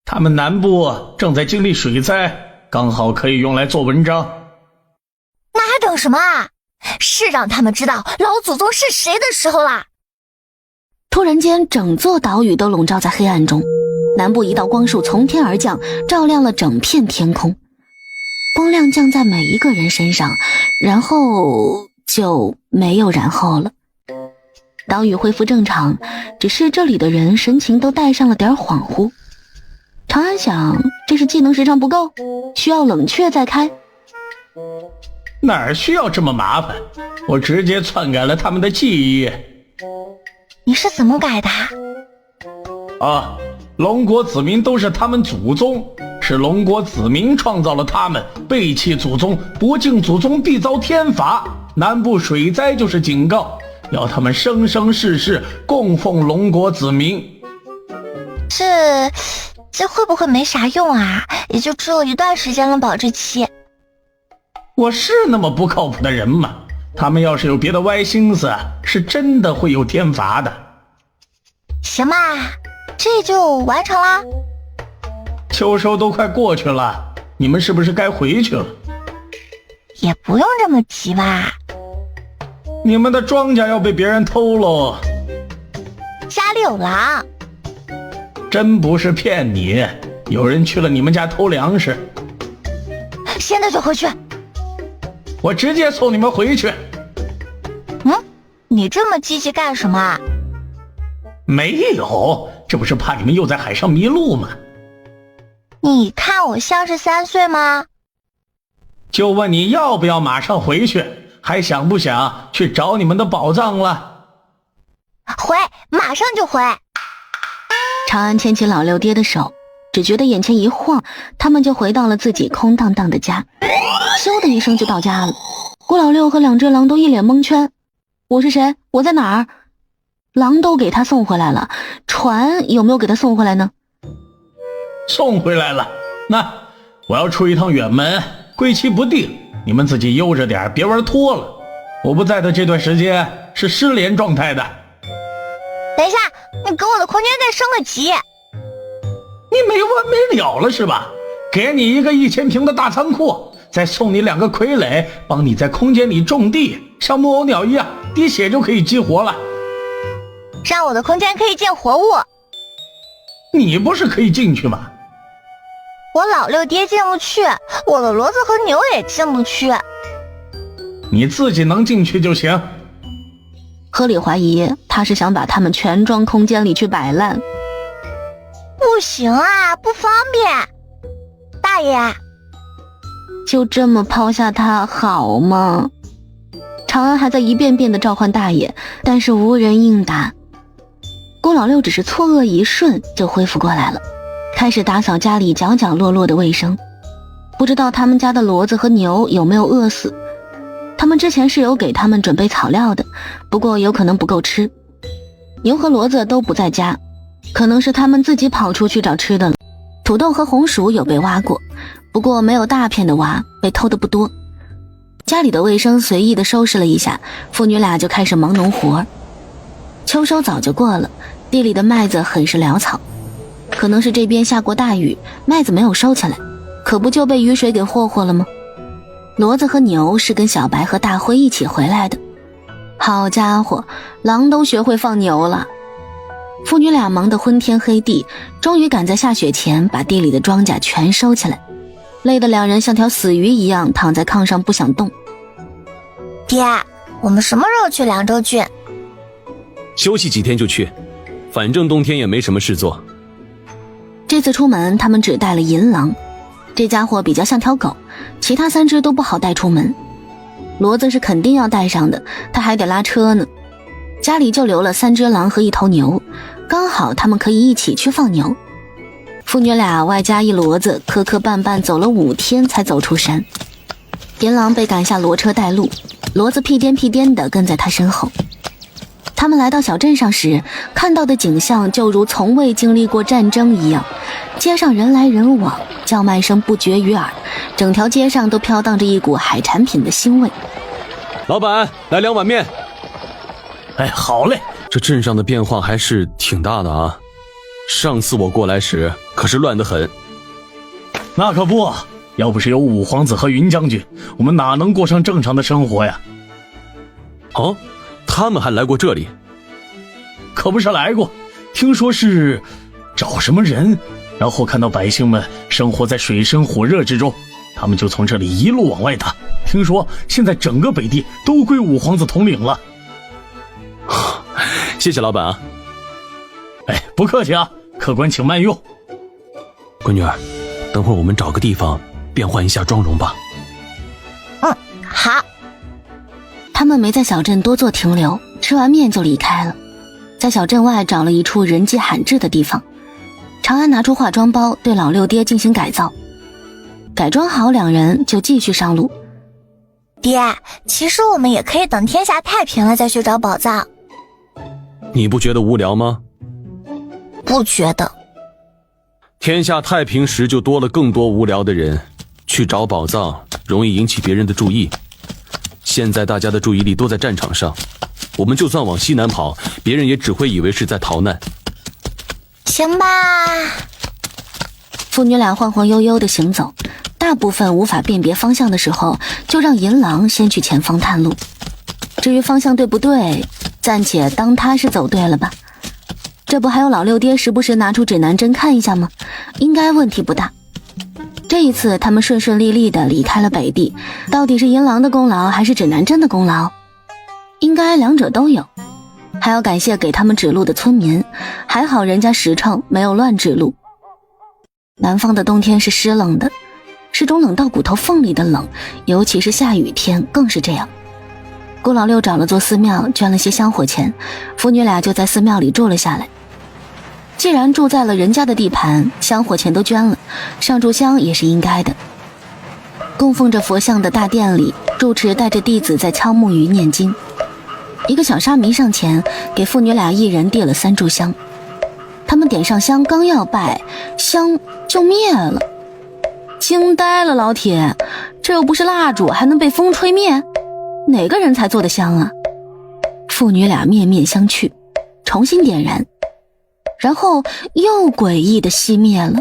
他们南部正在经历水灾，刚好可以用来做文章。那还等什么啊？是让他们知道老祖宗是谁的时候啦！突然间，整座岛屿都笼罩在黑暗中，南部一道光束从天而降，照亮了整片天空。光亮降在每一个人身上，然后就没有然后了。岛屿恢复正常，只是这里的人神情都带上了点恍惚。长安想，这是技能时长不够，需要冷却再开。哪儿需要这么麻烦？我直接篡改了他们的记忆。你是怎么改的？龙国子民都是他们祖宗，是龙国子民创造了他们，背弃祖宗，不敬祖宗必遭天罚。南部水灾就是警告，要他们生生世世供奉龙国子民。这会不会没啥用啊？也就只有一段时间的保质期。我是那么不靠谱的人吗？他们要是有别的歪心思，是真的会有天罚的。行吧，这就完成了。秋收都快过去了，你们是不是该回去了？也不用这么急吧。你们的庄稼要被别人偷喽。家里有狼。真不是骗你，有人去了你们家偷粮食。现在就回去。我直接送你们回去。你这么积极干什么？没有，这不是怕你们又在海上迷路吗？你看我像是3岁吗？就问你要不要马上回去，还想不想去找你们的宝藏了？回，马上就回。长安牵起老六爹的手，只觉得眼前一晃，他们就回到了自己空荡荡的家。咻的一声就到家了。顾老六和2只狼都一脸蒙圈，我是谁？我在哪儿？狼都给他送回来了，船有没有给他送回来呢？送回来了。那我要出一趟远门，归期不定，你们自己悠着点，别玩脱了。我不在的这段时间是失联状态的。等一下，你给我的空间再升个级。你没完没了了是吧？给你一个1000平的大仓库，再送你2个傀儡，帮你在空间里种地，像木偶鸟一样滴血就可以激活了。让我的空间可以建活物。你不是可以进去吗？我老六爹进不去，我的骡子和牛也进不去。你自己能进去就行。合理怀疑他是想把他们全装空间里去摆烂。不行啊，不方便。大爷，就这么抛下他好吗？长安还在一遍遍地召唤大爷，但是无人应答。郭老六只是错愕一瞬就恢复过来了，开始打扫家里角角落落的卫生。不知道他们家的骡子和牛有没有饿死，他们之前是有给他们准备草料的，不过有可能不够吃。牛和骡子都不在家，可能是他们自己跑出去找吃的了。土豆和红薯有被挖过，不过没有大片的挖，被偷的不多。家里的卫生随意的收拾了一下，父女俩就开始忙农活。秋收早就过了，地里的麦子很是潦草，可能是这边下过大雨，麦子没有收起来，可不就被雨水给霍霍了吗？骡子和牛是跟小白和大灰一起回来的。好家伙，狼都学会放牛了。父女俩忙得昏天黑地，终于赶在下雪前把地里的庄稼全收起来，累得两人像条死鱼一样躺在炕上不想动。爹，我们什么时候去凉州郡？休息几天就去，反正冬天也没什么事做。这次出门他们只带了银狼，这家伙比较像条狗，其他3只都不好带出门。骡子是肯定要带上的，他还得拉车呢。家里就留了3只狼和1头牛，刚好他们可以一起去放牛。父女俩外加一骡子，磕磕绊绊走了5天才走出山。银狼被赶下骡车带路，骡子屁颠屁颠地跟在他身后。他们来到小镇上时，看到的景象就如从未经历过战争一样，街上人来人往，叫卖声不绝于耳，整条街上都飘荡着一股海产品的腥味。老板，来2碗面。哎，好嘞。这镇上的变化还是挺大的啊，上次我过来时可是乱得很。那可不，要不是有五皇子和云将军，我们哪能过上正常的生活呀？哦，他们还来过这里？可不是来过，听说是找什么人，然后看到百姓们生活在水深火热之中，他们就从这里一路往外打。听说现在整个北地都归五皇子统领了。谢谢老板啊。哎，不客气啊，客官请慢用。闺女儿，等会儿我们找个地方变换一下妆容吧。好。他们没在小镇多做停留，吃完面就离开了，在小镇外找了一处人迹罕至的地方。长安拿出化妆包对老六爹进行改造，改装好两人就继续上路。爹，其实我们也可以等天下太平了再去找宝藏。你不觉得无聊吗？不觉得。天下太平时就多了更多无聊的人，去找宝藏容易引起别人的注意。现在大家的注意力都在战场上，我们就算往西南跑，别人也只会以为是在逃难。行吧。父女俩晃晃悠悠地行走，大部分无法辨别方向的时候，就让银狼先去前方探路。至于方向对不对，暂且当他是走对了吧。这不还有老六爹时不时拿出指南针看一下吗？应该问题不大。这一次他们顺顺利利地离开了北地，到底是银狼的功劳还是指南针的功劳？应该两者都有。还要感谢给他们指路的村民，还好人家实诚，没有乱指路。南方的冬天是湿冷的，是种冷到骨头缝里的冷，尤其是下雨天更是这样。顾老六找了座寺庙，捐了些香火钱，父女俩就在寺庙里住了下来。既然住在了人家的地盘，香火钱都捐了，上炷香也是应该的。供奉着佛像的大殿里，住持带着弟子在敲木鱼念经。一个小沙弥上前给父女俩一人递了3炷香，他们点上香刚要拜，香就灭了。惊呆了老铁，这又不是蜡烛，还能被风吹灭？哪个人才做的香啊？父女俩面面相觑，重新点燃，然后又诡异的熄灭了。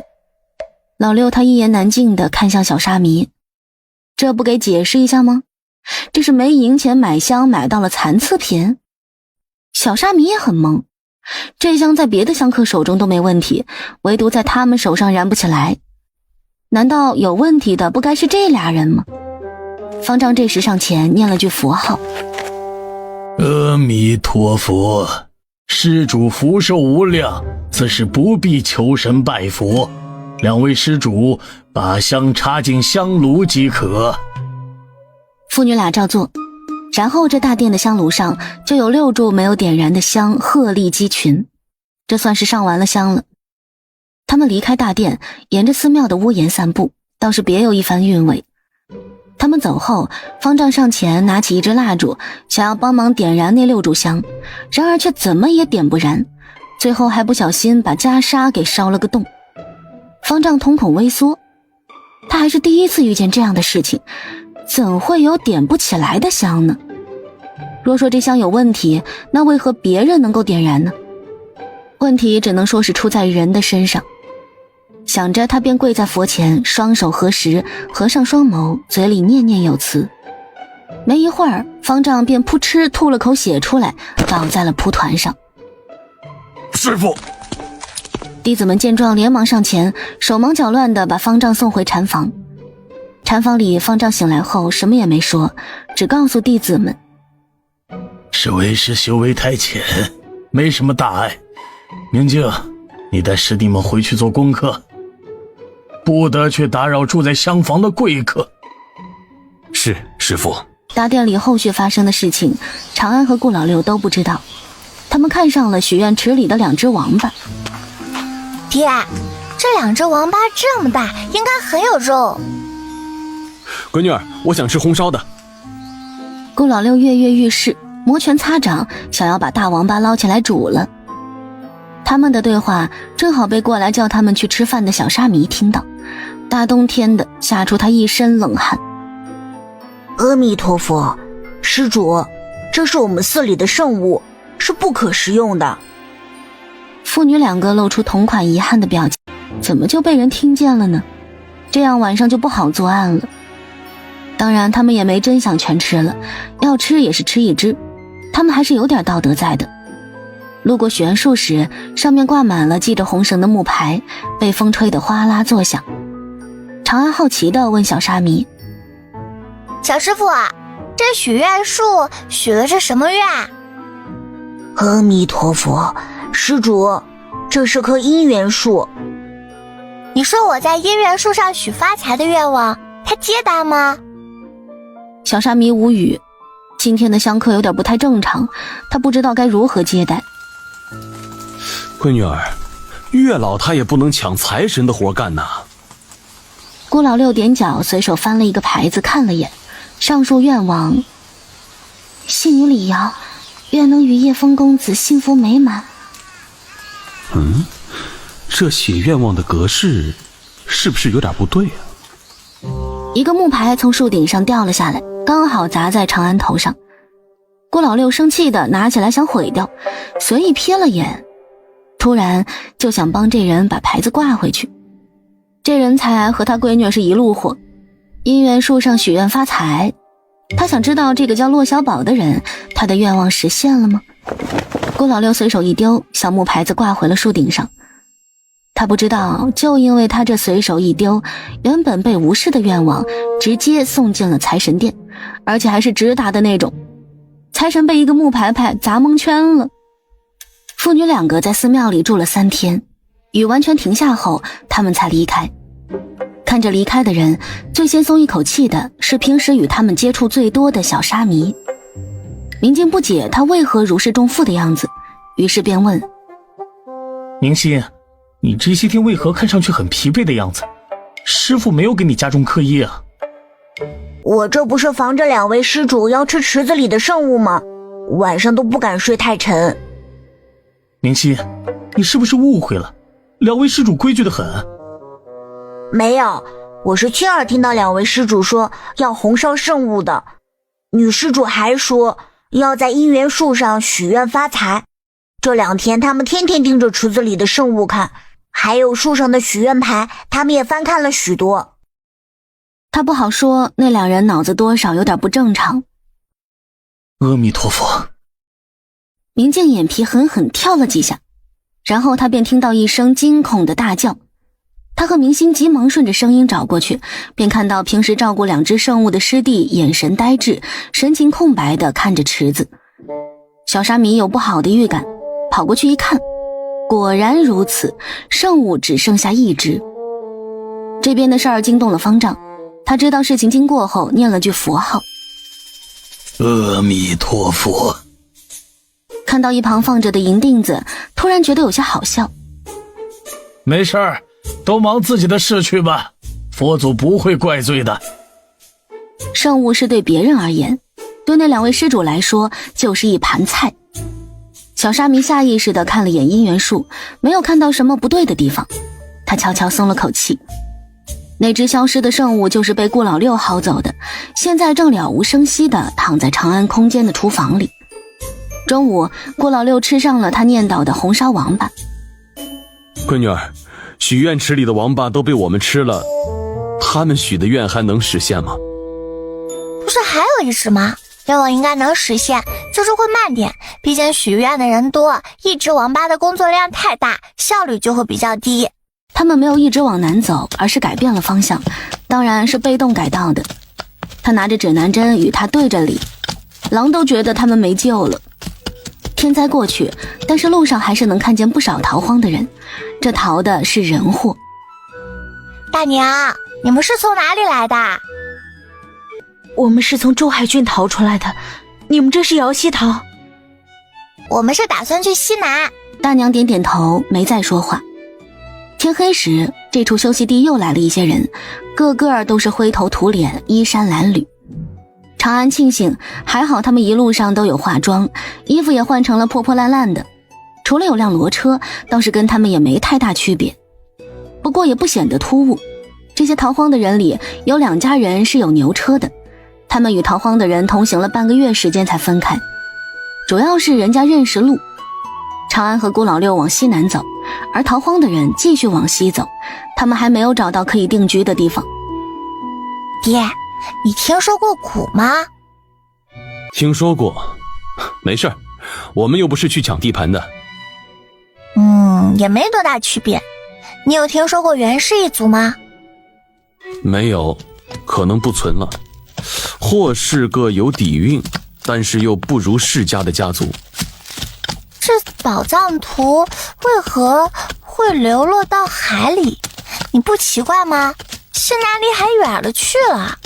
老六他一言难尽地看向小沙弥，这不给解释一下吗？这是没赢钱买香买到了残次品？小沙弥也很懵，这香在别的香客手中都没问题，唯独在他们手上燃不起来。难道有问题的不该是这俩人吗？方丈这时上前念了句佛号：阿弥陀佛，施主福寿无量，此事不必求神拜佛，两位施主把香插进香炉即可。父女俩照做，然后这大殿的香炉上就有6柱没有点燃的香鹤立鸡群，这算是上完了香了。他们离开大殿，沿着寺庙的屋檐散步，倒是别有一番韵味。他们走后，方丈上前拿起一支蜡烛，想要帮忙点燃那6柱香，然而却怎么也点不燃，最后还不小心把袈裟给烧了个洞。方丈瞳孔微缩，他还是第一次遇见这样的事情，怎会有点不起来的香呢？若说这香有问题，那为何别人能够点燃呢？问题只能说是出在人的身上。想着，他便跪在佛前，双手合十，合上双眸，嘴里念念有词。没一会儿，方丈便扑哧吐了口血出来，倒在了蒲团上。师父！弟子们见状连忙上前，手忙脚乱地把方丈送回禅房。禅房里，方丈醒来后什么也没说，只告诉弟子们：是为师修为太浅，没什么大碍。明镜，你带师弟们回去做功课，不得去打扰住在厢房的贵客。是，师父。大殿里后续发生的事情，长安和顾老六都不知道。他们看上了许愿池里的2只王八。爹，这2只王八这么大，应该很有肉。闺女儿，我想吃红烧的。顾老六跃跃欲试，摩拳擦掌，想要把大王八捞起来煮了。他们的对话正好被过来叫他们去吃饭的小沙弥听到，大冬天的吓出他一身冷汗。阿弥陀佛，施主，这是我们寺里的圣物，是不可食用的。父女2个露出同款遗憾的表情，怎么就被人听见了呢？这样晚上就不好作案了。当然他们也没真想全吃了，要吃也是吃一只，他们还是有点道德在的。路过许愿树时，上面挂满了系着红绳的木牌，被风吹得哗啦作响。长安好奇地问小沙弥：小师傅啊，这许愿树许的是什么愿？阿弥陀佛，施主，这是棵姻缘树。你说我在姻缘树上许发财的愿望，他接单吗？小沙弥无语，今天的香客有点不太正常，他不知道该如何接待。闺女儿，月老他也不能抢财神的活干呐。顾老六踮脚，随手翻了一个牌子看了眼，上述愿望：信女李瑶，愿能与叶枫公子幸福美满。这写愿望的格式是不是有点不对啊？一个木牌从树顶上掉了下来，刚好砸在长安头上。顾老六生气的拿起来想毁掉，随意瞥了眼，突然就想帮这人把牌子挂回去。这人才和他闺女是一路货，姻缘树上许愿发财，他想知道这个叫骆小宝的人，他的愿望实现了吗？顾老六随手一丢，小木牌子挂回了树顶上。他不知道，就因为他这随手一丢，原本被无视的愿望直接送进了财神殿，而且还是直达的那种。财神被一个木牌牌砸蒙圈了。父女2个在寺庙里住了3天，雨完全停下后，他们才离开。看着离开的人，最先松一口气的是平时与他们接触最多的小沙弥。明镜不解他为何如释重负的样子，于是便问：明心，你这些天为何看上去很疲惫的样子？师父没有给你加重课业啊？我这不是防着2位施主要吃池子里的圣物吗？晚上都不敢睡太沉。明心，你是不是误会了？2位施主规矩得很。没有，我是亲耳听到2位施主说要红烧圣物的，女施主还说要在姻缘树上许愿发财。这2天他们天天盯着池子里的圣物看，还有树上的许愿牌，他们也翻看了许多。他不好说，那2人脑子多少有点不正常。阿弥陀佛。明镜眼皮狠狠跳了几下，然后他便听到一声惊恐的大叫。他和明星急忙顺着声音找过去，便看到平时照顾2只圣物的师弟眼神呆滞，神情空白地看着池子。小沙弥有不好的预感，跑过去一看，果然如此，圣物只剩下1只。这边的事儿惊动了方丈，他知道事情经过后，念了句佛号：阿弥陀佛。看到一旁放着的银锭子，突然觉得有些好笑。没事儿，都忙自己的事去吧，佛祖不会怪罪的。圣物是对别人而言，对那2位施主来说就是一盘菜。小沙弥下意识地看了眼姻缘树，没有看到什么不对的地方，他悄悄松了口气。那只消失的圣物就是被顾老六薅走的，现在正了无声息地躺在长安空间的厨房里。中午，顾老六吃上了他念叨的红烧王八。闺女儿，许愿池里的王八都被我们吃了，他们许的愿还能实现吗？不是还有一只吗？愿望应该能实现，就是会慢点，毕竟许愿的人多，1只王八的工作量太大，效率就会比较低。他们没有一直往南走，而是改变了方向，当然是被动改道的。他拿着指南针与他对着理，狼都觉得他们没救了。天灾过去，但是路上还是能看见不少逃荒的人，这逃的是人祸。大娘，你们是从哪里来的？我们是从周海郡逃出来的，你们这是摇西逃？我们是打算去西南。大娘点点头，没再说话。天黑时，这处休息地又来了一些人，个个都是灰头土脸，衣衫褴褛。长安庆幸，还好他们一路上都有化妆，衣服也换成了破破烂烂的，除了有辆骡车，倒是跟他们也没太大区别。不过也不显得突兀，这些逃荒的人里有2家人是有牛车的，他们与逃荒的人同行了半个月时间才分开，主要是人家认识路。长安和顾老六往西南走，而逃荒的人继续往西走，他们还没有找到可以定居的地方。爹，你听说过蛊吗？听说过，没事儿，我们又不是去抢地盘的。也没多大区别。你有听说过袁氏一族吗？没有，可能不存了，或是个有底蕴，但是又不如世家的家族。这宝藏图为何会流落到海里？你不奇怪吗？西南离海远了去了。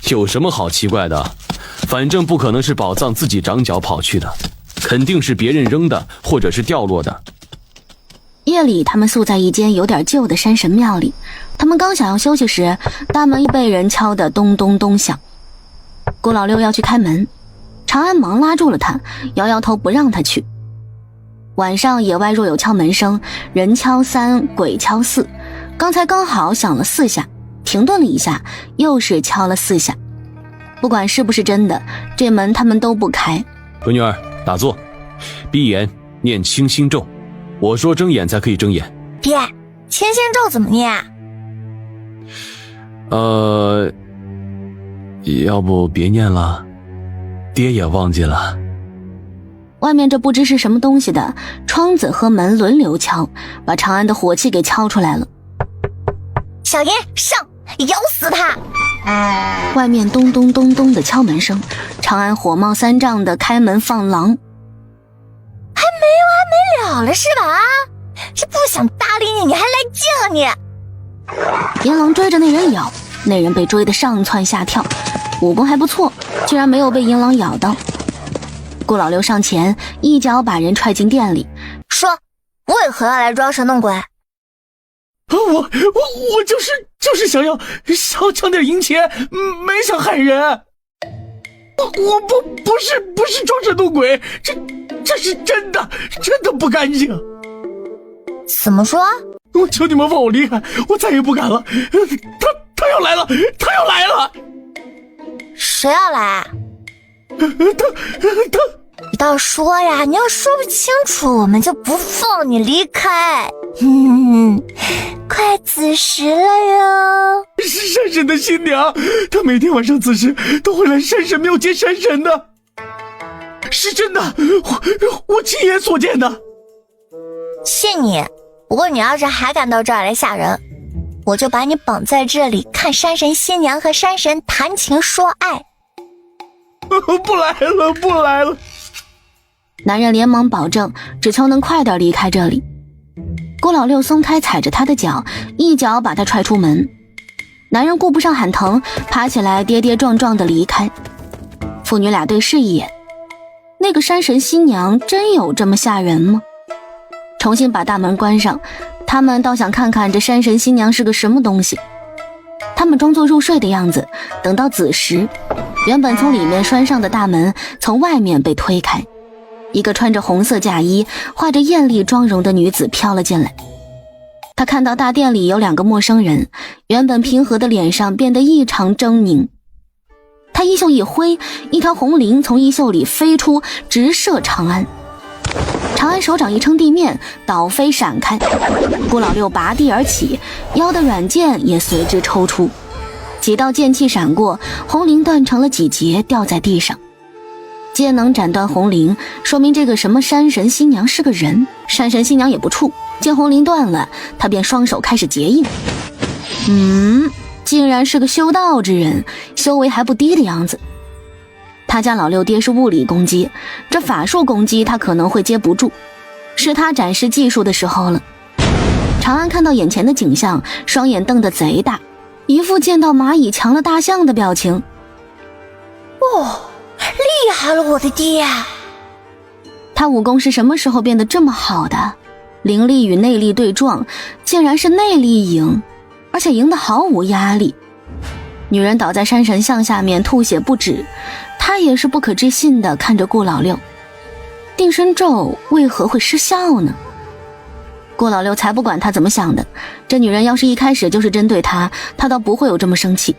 有什么好奇怪的？反正不可能是宝藏自己长脚跑去的，肯定是别人扔的，或者是掉落的。夜里，他们宿在一间有点旧的山神庙里。他们刚想要休息时，大门被人敲得咚咚咚响。顾老六要去开门，长安忙拉住了他，摇摇头不让他去。晚上野外若有敲门声，人敲3，鬼敲4，刚才刚好响了4下，停顿了一下，又是敲了4下。不管是不是真的，这门他们都不开。闺女儿，打坐，闭眼念清心咒，我说睁眼才可以睁眼。爹，清心咒怎么念？要不别念了，爹也忘记了。外面这不知是什么东西的窗子和门轮流敲，把长安的火气给敲出来了。小银上，咬死他！外面咚咚咚咚的敲门声，长安火冒3丈的开门放狼。还没完没了了是吧？这不想搭理你，你还来劲啊你！银狼追着那人咬，那人被追得上蹿下跳，武功还不错，居然没有被银狼咬到。顾老六上前一脚把人踹进店里，说为何要来装神弄鬼？我就是想要少抢点银钱，没想害人。我不是装神弄鬼，这是真的不干净。怎么说？我求你们放我离开，我再也不敢了。他要来了，他要来了！谁要来？他，你倒说呀！你要说不清楚，我们就不放你离开。快子时了哟！是山神的新娘，她每天晚上子时都会来山神庙接山神的，是真的，我亲眼所见的。信你，不过你要是还敢到这儿来吓人，我就把你绑在这里，看山神新娘和山神谈情说爱。不来了，不来了！男人连忙保证，只求能快点离开这里。顾老六松开踩着他的脚，一脚把他踹出门。男人顾不上喊疼，爬起来跌跌撞撞地离开。父女俩对视一眼，那个山神新娘真有这么吓人吗？重新把大门关上，他们倒想看看这山神新娘是个什么东西。他们装作入睡的样子，等到子时，原本从里面拴上的大门从外面被推开，一个穿着红色嫁衣、画着艳丽妆容的女子飘了进来。她看到大殿里有2个陌生人，原本平和的脸上变得异常狰狞。她衣袖一挥，一条红绫从衣袖里飞出，直射长安。长安手掌一撑地面，倒飞闪开。顾老六拔地而起，腰的软剑也随之抽出，几道剑气闪过，红绫断成了几截，掉在地上。皆能斩断红绫，说明这个什么山神新娘是个人。山神新娘也不怵，见红绫断了，她便双手开始结印。竟然是个修道之人，修为还不低的样子。他家老六爹是物理攻击，这法术攻击他可能会接不住，是他展示技术的时候了。长安看到眼前的景象，双眼瞪得贼大，一副见到蚂蚁强了大象的表情。厉害了，我的爹！他武功是什么时候变得这么好的？灵力与内力对撞，竟然是内力赢，而且赢得毫无压力。女人倒在山神像下面吐血不止，她也是不可置信地看着顾老六。定身咒为何会失效呢？顾老六才不管他怎么想的，这女人要是一开始就是针对他，他倒不会有这么生气。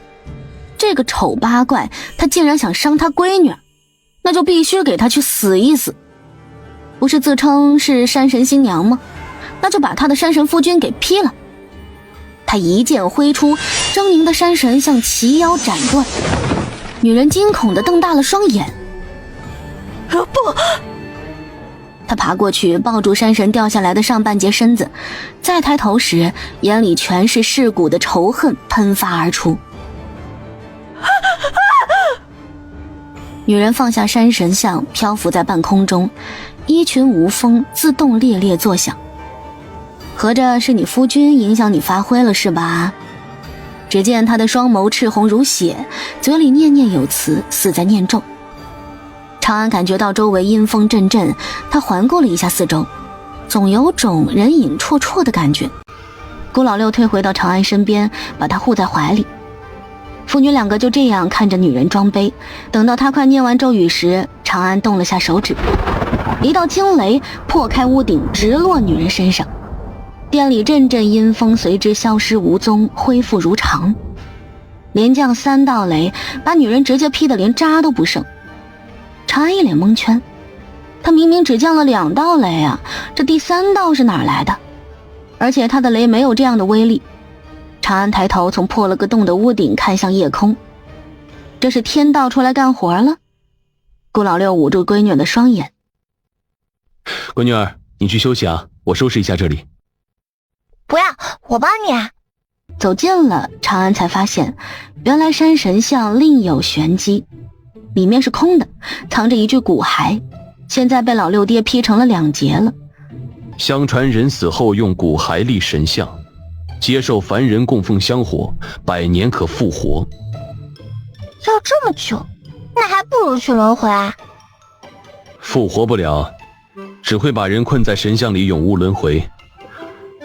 这个丑八怪，他竟然想伤他闺女，那就必须给他去死一死。不是自称是山神新娘吗？那就把他的山神夫君给劈了。他一剑挥出，狰狞的山神向齐腰斩断。女人惊恐地瞪大了双眼。不！他爬过去抱住山神掉下来的上半截身子，再抬头时，眼里全是噬骨的仇恨喷发而出。女人放下山神像，漂浮在半空中，衣裙无风，自动猎猎作响。合着是你夫君影响你发挥了是吧？只见他的双眸赤红如血，嘴里念念有词，似在念咒。长安感觉到周围阴风阵阵，他环顾了一下四周，总有种人影绰绰的感觉。顾老六退回到长安身边，把他护在怀里。父女2个就这样看着女人装杯，等到他快念完咒语时，长安动了下手指，一道惊雷破开屋顶，直落女人身上。殿里阵阵阴风随之消失无踪，恢复如常。连降3道雷，把女人直接劈得连渣都不剩。长安一脸蒙圈，他明明只降了2道雷啊，这第3道是哪来的？而且他的雷没有这样的威力。长安抬头从破了个洞的屋顶看向夜空，这是天道出来干活了？顾老六捂住闺女的双眼。闺女儿，你去休息啊，我收拾一下这里。不要，我帮你啊！走近了，长安才发现，原来山神像另有玄机，里面是空的，藏着一具骨骸，现在被老六爹劈成了2截了。相传人死后用骨骸立神像，接受凡人供奉香火，100年可复活。要这么久，那还不如去轮回啊！复活不了，只会把人困在神像里永无轮回。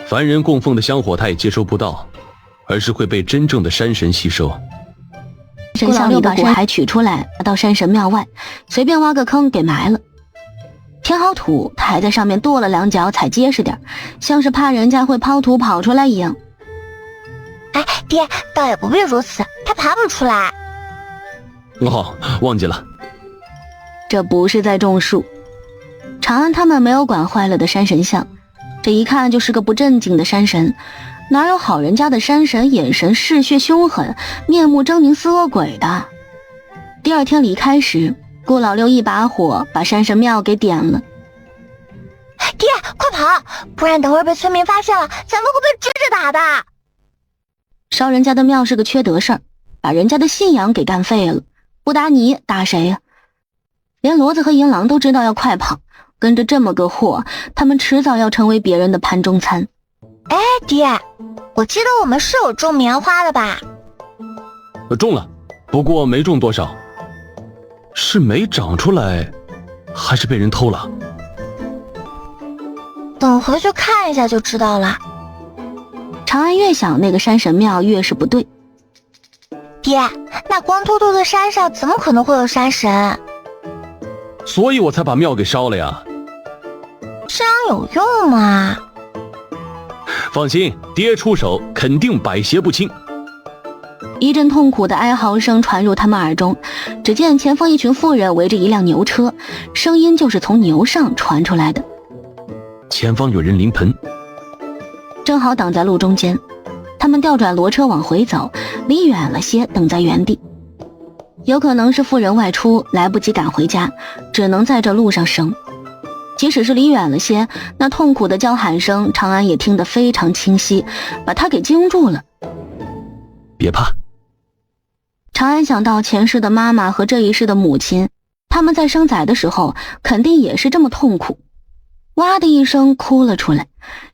凡人供奉的香火他也接收不到，而是会被真正的山神吸收。神像里的骨骸取出来，拿到山神庙外，随便挖个坑给埋了。填好土，他还在上面跺了2脚，踩结实点，像是怕人家会抛土跑出来一样。哎，爹，倒也不必如此，他爬不出来。哦，忘记了，这不是在种树。长安他们没有管坏了的山神像，这一看就是个不正经的山神，哪有好人家的山神眼神嗜血凶狠，面目狰狞似恶鬼的。第二天离开时，顾老六一把火把山神庙给点了。爹，快跑，不然等会儿被村民发现了，咱们会被追着打的。烧人家的庙是个缺德事儿，把人家的信仰给干废了，不打你打谁呀？连骡子和银狼都知道要快跑，跟着这么个货，他们迟早要成为别人的盘中餐。哎，爹，我记得我们是有种棉花的吧？种了，不过没种多少，是没长出来，还是被人偷了？等回去看一下就知道了。长安越想那个山神庙越是不对。爹，那光秃秃的山上怎么可能会有山神？所以我才把庙给烧了呀。这样有用吗？放心，爹出手肯定百邪不侵。一阵痛苦的哀嚎声传入他们耳中，只见前方一群妇人围着一辆牛车，声音就是从牛上传出来的。前方有人临盆，正好挡在路中间，他们调转骡车往回走，离远了些，等在原地。有可能是妇人外出来不及赶回家，只能在这路上生。即使是离远了些，那痛苦的叫喊声长安也听得非常清晰，把他给惊住了。别怕。长安想到前世的妈妈和这一世的母亲，他们在生崽的时候肯定也是这么痛苦，哇的一声哭了出来，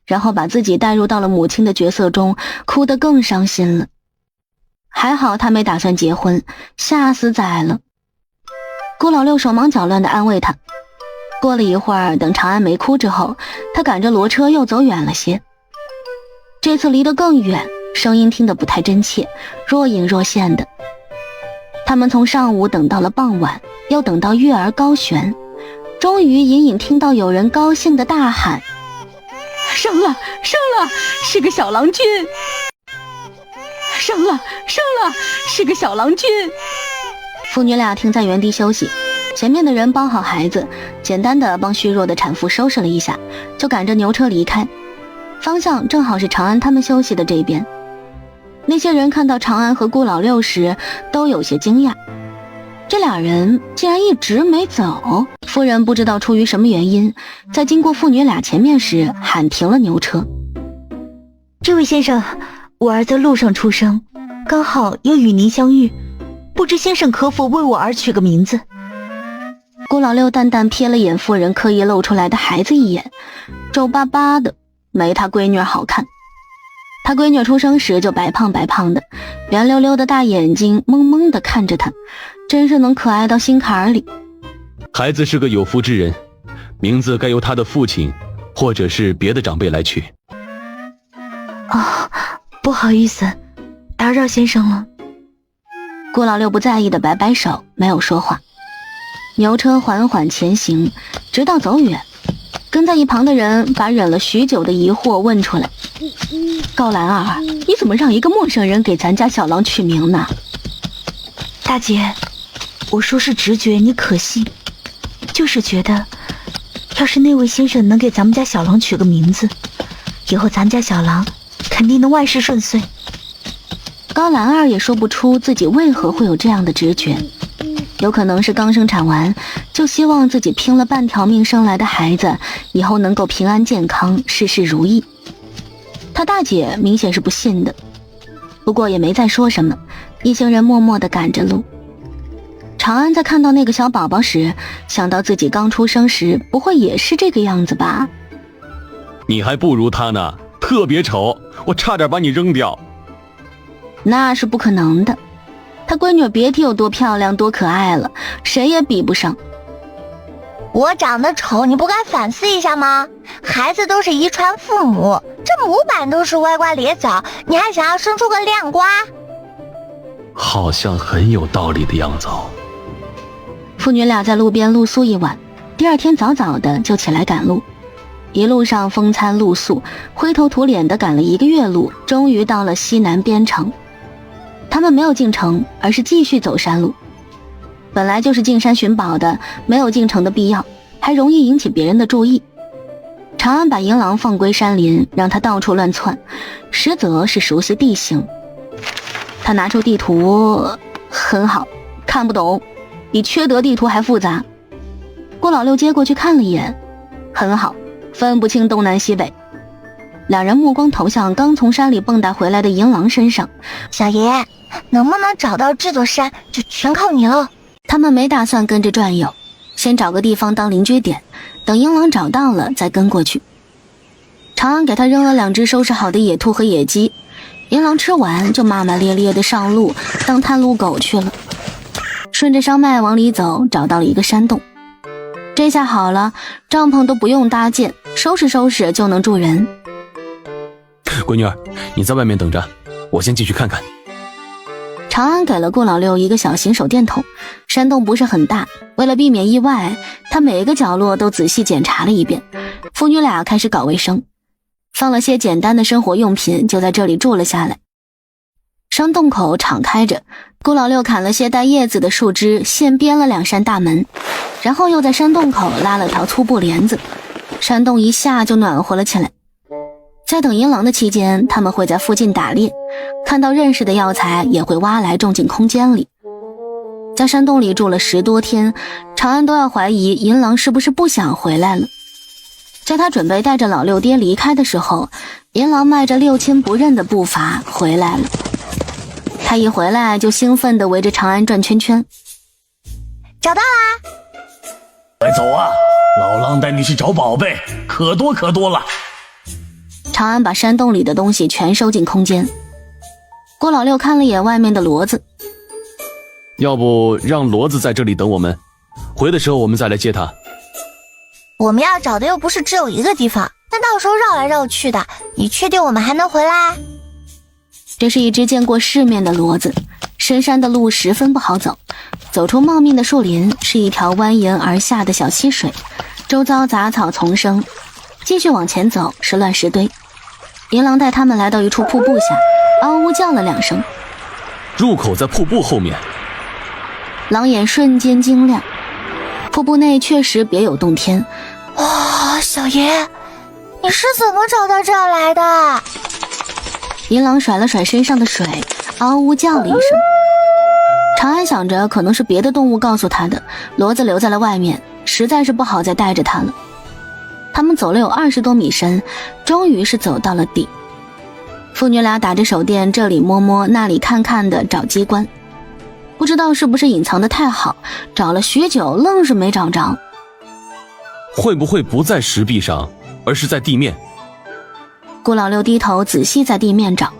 然后把自己带入到了母亲的角色中，哭得更伤心了。还好他没打算结婚，吓死崽了。顾老六手忙脚乱地安慰他。过了一会儿，等长安没哭之后，他赶着骡车又走远了些。这次离得更远，声音听得不太真切，若隐若现的。他们从上午等到了傍晚，又等到月儿高悬，终于隐隐听到有人高兴的大喊：生了，生了，是个小郎君！生了，生了，是个小郎君！父女俩停在原地休息，前面的人抱好孩子，简单的帮虚弱的产妇收拾了一下，就赶着牛车离开，方向正好是长安他们休息的这边。那些人看到长安和顾老六时都有些惊讶，这俩人竟然一直没走。夫人不知道出于什么原因，在经过父女俩前面时喊停了牛车。这位先生，我儿在路上出生，刚好又与您相遇，不知先生可否为我儿取个名字？顾老六淡淡瞥了眼妇人刻意露出来的孩子一眼，皱巴巴的，没他闺女好看。他闺女出生时就白胖白胖的，圆溜溜的大眼睛蒙蒙的看着他，真是能可爱到心坎里。孩子是个有福之人，名字该由他的父亲或者是别的长辈来取。哦，不好意思，打扰先生了。顾老六不在意的摆摆手，没有说话。牛车缓缓前行，直到走远，跟在一旁的人把忍了许久的疑惑问出来：高兰儿，你怎么让一个陌生人给咱家小郎取名呢？大姐，我说是直觉，你可信？就是觉得要是那位先生能给咱们家小郎取个名字，以后咱家小郎肯定能万事顺遂。高兰儿也说不出自己为何会有这样的直觉，有可能是刚生产完就希望自己拼了半条命生来的孩子以后能够平安健康，事事如意。他大姐明显是不信的，不过也没再说什么，一行人默默地赶着路。长安在看到那个小宝宝时，想到自己刚出生时不会也是这个样子吧？你还不如他呢，特别丑，我差点把你扔掉。那是不可能的，他闺女别提有多漂亮多可爱了，谁也比不上。我长得丑，你不该反思一下吗？孩子都是遗传父母，这模板都是歪瓜裂枣，你还想要生出个亮瓜？好像很有道理的样子哦。父女俩在路边露宿一晚，第第二天早早的就起来赶路，一路上风餐露宿，灰头土脸的赶了1个月路，终于到了西南边城。他们没有进城，而是继续走山路。本来就是进山寻宝的，没有进城的必要，还容易引起别人的注意。长安把银狼放归山林，让他到处乱窜，实则是熟悉地形。他拿出地图，很好，看不懂，比缺德地图还复杂。郭老六接过去看了一眼，很好，分不清东南西北。两人目光投向刚从山里蹦跶回来的银狼身上。小爷，能不能找到这座山，就全靠你了。他们没打算跟着转悠，先找个地方当临居点，等银狼找到了再跟过去。长安给他扔了2只收拾好的野兔和野鸡，银狼吃完就骂骂咧咧的上路当探路狗去了。顺着山脉往里走，找到了一个山洞。这下好了，帐篷都不用搭建，收拾收拾就能住人。闺女儿，你在外面等着，我先进去看看。长安给了顾老六一个小型手电筒，山洞不是很大，为了避免意外，他每一个角落都仔细检查了一遍。父女俩开始搞卫生，放了些简单的生活用品，就在这里住了下来。山洞口敞开着，顾老六砍了些带叶子的树枝，现编了2扇大门，然后又在山洞口拉了条粗布帘子，山洞一下就暖和了起来。在等银狼的期间，他们会在附近打猎，看到认识的药材也会挖来种进空间里。在山洞里住了10多天，长安都要怀疑银狼是不是不想回来了。在他准备带着老六爹离开的时候，银狼迈着六亲不认的步伐回来了。他一回来就兴奋地围着长安转圈圈。找到啦！快走啊，老狼带你去找宝贝，可多可多了。长安把山洞里的东西全收进空间。郭老六看了眼外面的骡子，要不让骡子在这里等我们，回的时候我们再来接他。我们要找的又不是只有一个地方，那到时候绕来绕去的，你确定我们还能回来？这是一只见过世面的骡子，深山的路十分不好走，走出茂密的树林，是一条蜿蜒而下的小溪水，周遭杂草丛生。继续往前走是乱石堆。银狼带他们来到一处瀑布下，嗷呜叫了2声。入口在瀑布后面。狼眼瞬间晶亮，瀑布内确实别有洞天。哇，小爷，你是怎么找到这儿来的？银狼甩了甩身上的水，嗷呜叫了一声。长安想着可能是别的动物告诉他的，骡子留在了外面，实在是不好再带着他了。他们走了有20多米深，终于是走到了底。父女俩打着手电，这里摸摸那里看看的找机关，不知道是不是隐藏得太好，找了许久愣是没找着。会不会不在石壁上，而是在地面？顾老六低头仔细在地面找，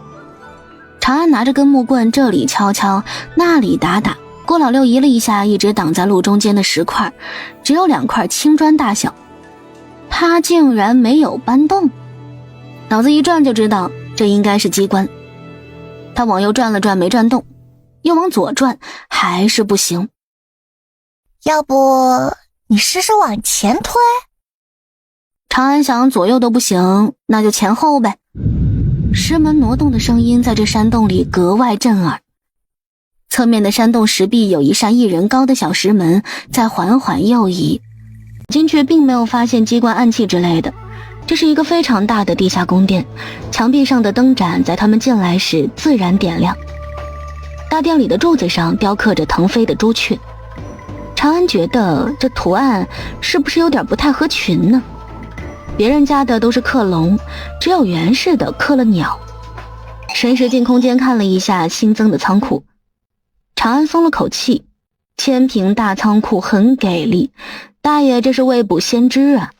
长安拿着根木棍这里敲敲那里打打，顾老六移了一下一直挡在路中间的石块，只有2块青砖大小，他竟然没有搬动。脑子一转就知道这应该是机关。他往右转了转没转动，又往左转还是不行。要不你试试往前推？长安想左右都不行，那就前后呗。石门挪动的声音在这山洞里格外震耳。侧面的山洞石壁有一扇1人高的小石门在缓缓右移，进去并没有发现机关暗器之类的。这是一个非常大的地下宫殿，墙壁上的灯盏在他们进来时自然点亮。大殿里的柱子上雕刻着腾飞的朱雀。长安觉得这图案是不是有点不太合群呢？别人家的都是刻龙，只有袁氏的刻了鸟。神识进空间看了一下新增的仓库，长安松了口气，千平大仓库很给力，大爷这是未卜先知啊。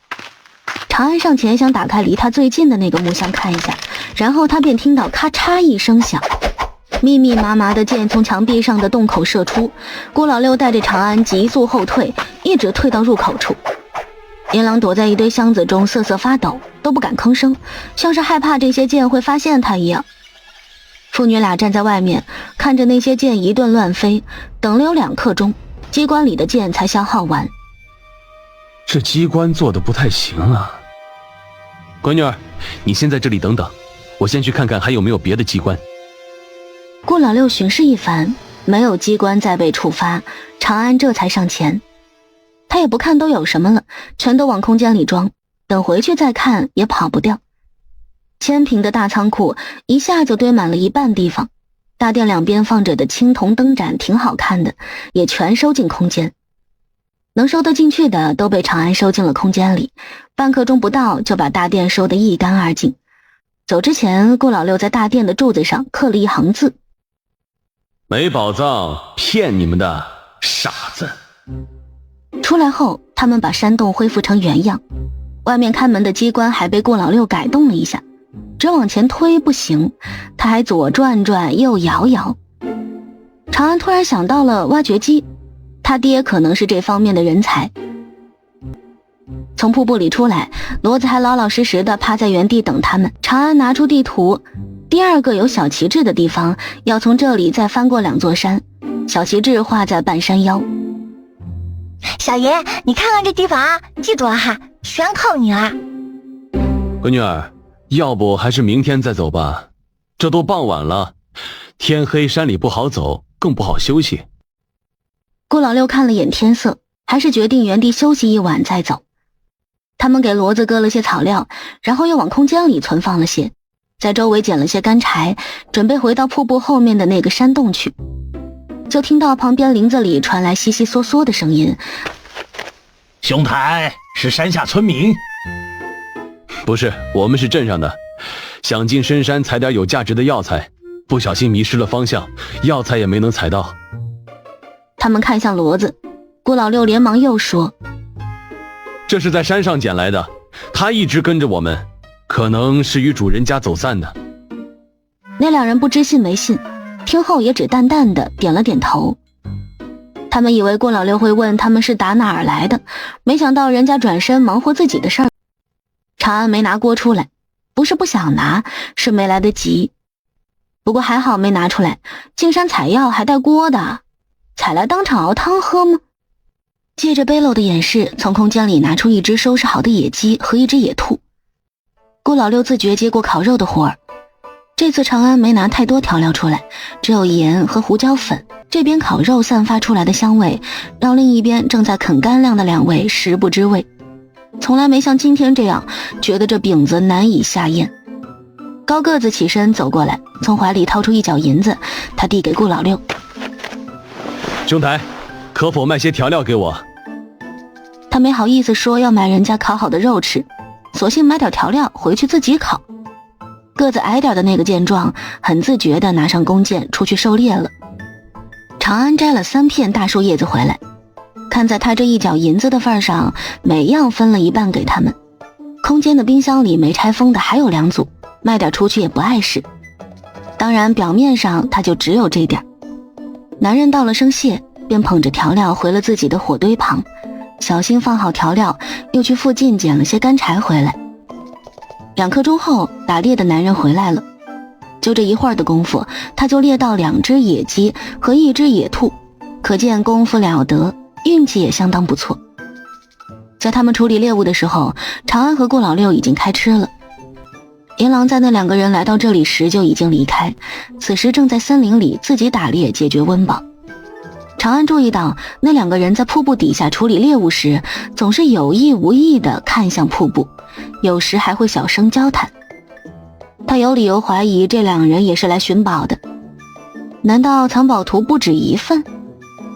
长安上前想打开离他最近的那个木箱看一下，然后他便听到咔嚓一声响，密密麻麻的箭从墙壁上的洞口射出，郭老六带着长安急速后退，一直退到入口处。银狼躲在一堆箱子中瑟瑟发抖，都不敢吭声，像是害怕这些箭会发现他一样。父女俩站在外面看着那些箭一顿乱飞，等了有2刻钟，机关里的箭才消耗完。这机关做的不太行啊。闺女儿，你先在这里等等，我先去看看还有没有别的机关。顾老六巡视一番，没有机关再被触发，长安这才上前。他也不看都有什么了，全都往空间里装，等回去再看也跑不掉。千平的大仓库一下就堆满了一半地方，大殿两边放着的青铜灯盏挺好看的，也全收进空间。能收得进去的都被长安收进了空间里，半刻钟不到就把大殿收得一干二净。走之前，顾老六在大殿的柱子上刻了一行字：没宝藏，骗你们的傻子。出来后，他们把山洞恢复成原样，外面看门的机关还被顾老六改动了一下，只往前推不行，他还左转转右摇摇。长安突然想到了挖掘机，他爹可能是这方面的人才。从瀑布里出来，骡子还老老实实的趴在原地等他们。长安拿出地图，第二个有小旗帜的地方要从这里再翻过2座山，小旗帜画在半山腰。小爷，你看看这地方啊，记住了哈，全靠你啦。闺女儿，要不还是明天再走吧，这都傍晚了，天黑山里不好走，更不好休息。顾老六看了眼天色，还是决定原地休息一晚再走。他们给骡子割了些草料，然后又往空间里存放了些，在周围捡了些干柴，准备回到瀑布后面的那个山洞去。就听到旁边林子里传来悉悉嗦嗦的声音。兄台，是山下村民？不是，我们是镇上的，想进深山采点有价值的药材，不小心迷失了方向，药材也没能采到。他们看向骡子，顾老六连忙又说：这是在山上捡来的，他一直跟着我们，可能是与主人家走散的。那两人不知信没信，听后也只淡淡的点了点头。他们以为顾老六会问他们是打哪儿来的，没想到人家转身忙活自己的事儿。长安没拿锅出来，不是不想拿，是没来得及。不过还好没拿出来，进山采药还带锅的，采来当场熬汤喝吗？借着背篓的掩饰，从空间里拿出一只收拾好的野鸡和一只野兔。顾老六自觉接过烤肉的活儿，这次长安没拿太多调料出来，只有盐和胡椒粉。这边烤肉散发出来的香味，让另一边正在啃干粮的两位食不知味，从来没像今天这样觉得这饼子难以下咽。高个子起身走过来，从怀里掏出一角银子，他递给顾老六：兄台，可否卖些调料给我？他没好意思说要买人家烤好的肉吃，索性买点调料回去自己烤。个子矮点的那个见状，很自觉地拿上弓箭出去狩猎了。长安摘了3片大树叶子回来，看在他这一角银子的份上，每样分了一半给他们。空间的冰箱里没拆封的还有2组，卖点出去也不碍事。当然表面上他就只有这点。男人道了声谢，便捧着调料回了自己的火堆旁，小心放好调料，又去附近捡了些干柴回来。2刻钟后，打猎的男人回来了。就这一会儿的功夫，他就猎到2只野鸡和1只野兔，可见功夫了得，运气也相当不错。在他们处理猎物的时候，长安和顾老六已经开吃了。银狼在那2个人来到这里时就已经离开，此时正在森林里自己打猎解决温饱。长安注意到那2个人在瀑布底下处理猎物时，总是有意无意地看向瀑布，有时还会小声交谈。他有理由怀疑这2人也是来寻宝的。难道藏宝图不止1份？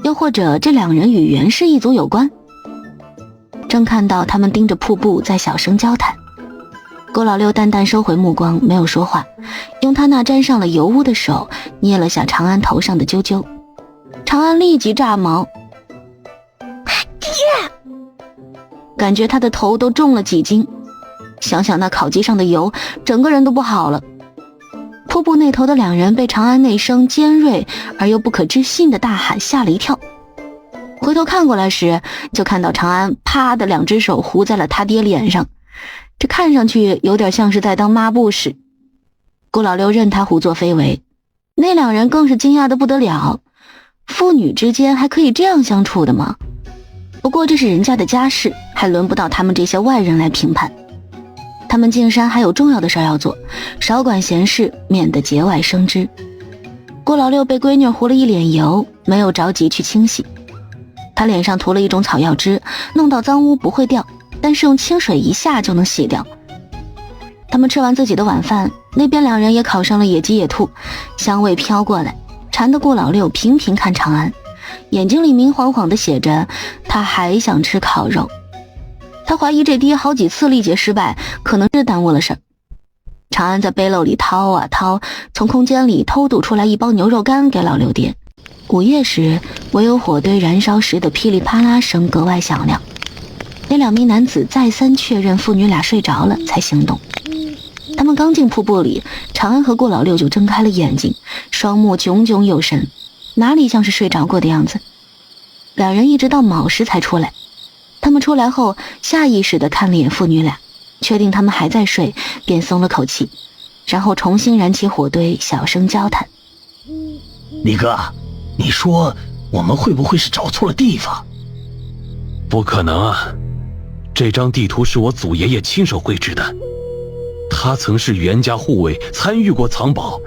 又或者这2人与袁氏一族有关？正看到他们盯着瀑布在小声交谈，顾老六淡淡收回目光，没有说话，用他那沾上了油污的手捏了下长安头上的揪揪。长安立即炸毛，爹！感觉他的头都重了几斤，想想那烤鸡上的油，整个人都不好了。瀑布那头的2人被长安那声尖锐而又不可置信的大喊吓了一跳，回头看过来时，就看到长安啪的2只手糊在了他爹脸上，这看上去有点像是在当抹布使。顾老六任他胡作非为，那2人更是惊讶的不得了，父女之间还可以这样相处的吗？不过这是人家的家事，还轮不到他们这些外人来评判。他们进山还有重要的事要做，少管闲事，免得节外生枝。顾老六被闺女糊了一脸油，没有着急去清洗。他脸上涂了一种草药汁，弄到脏污不会掉，但是用清水一下就能洗掉。他们吃完自己的晚饭，那边两人也烤上了野鸡野兔，香味飘过来，馋得顾老六频频看长安，眼睛里明晃晃地写着他还想吃烤肉。他怀疑这爹好几次历劫失败，可能是耽误了事儿。长安在背篓里掏啊掏，从空间里偷渡出来一包牛肉干给老六爹。午夜时，唯有火堆燃烧时的噼里啪啦声格外响亮。那两名男子再三确认父女俩睡着了，才行动。他们刚进瀑布里，长安和顾老六就睁开了眼睛，双目炯炯有神，哪里像是睡着过的样子。两人一直到卯时才出来。他们出来后，下意识地看了眼父女俩，确定他们还在睡，便松了口气，然后重新燃起火堆，小声交谈。李哥，你说我们会不会是找错了地方？不可能啊，这张地图是我祖爷爷亲手绘制的。他曾是袁家护卫，参与过藏宝，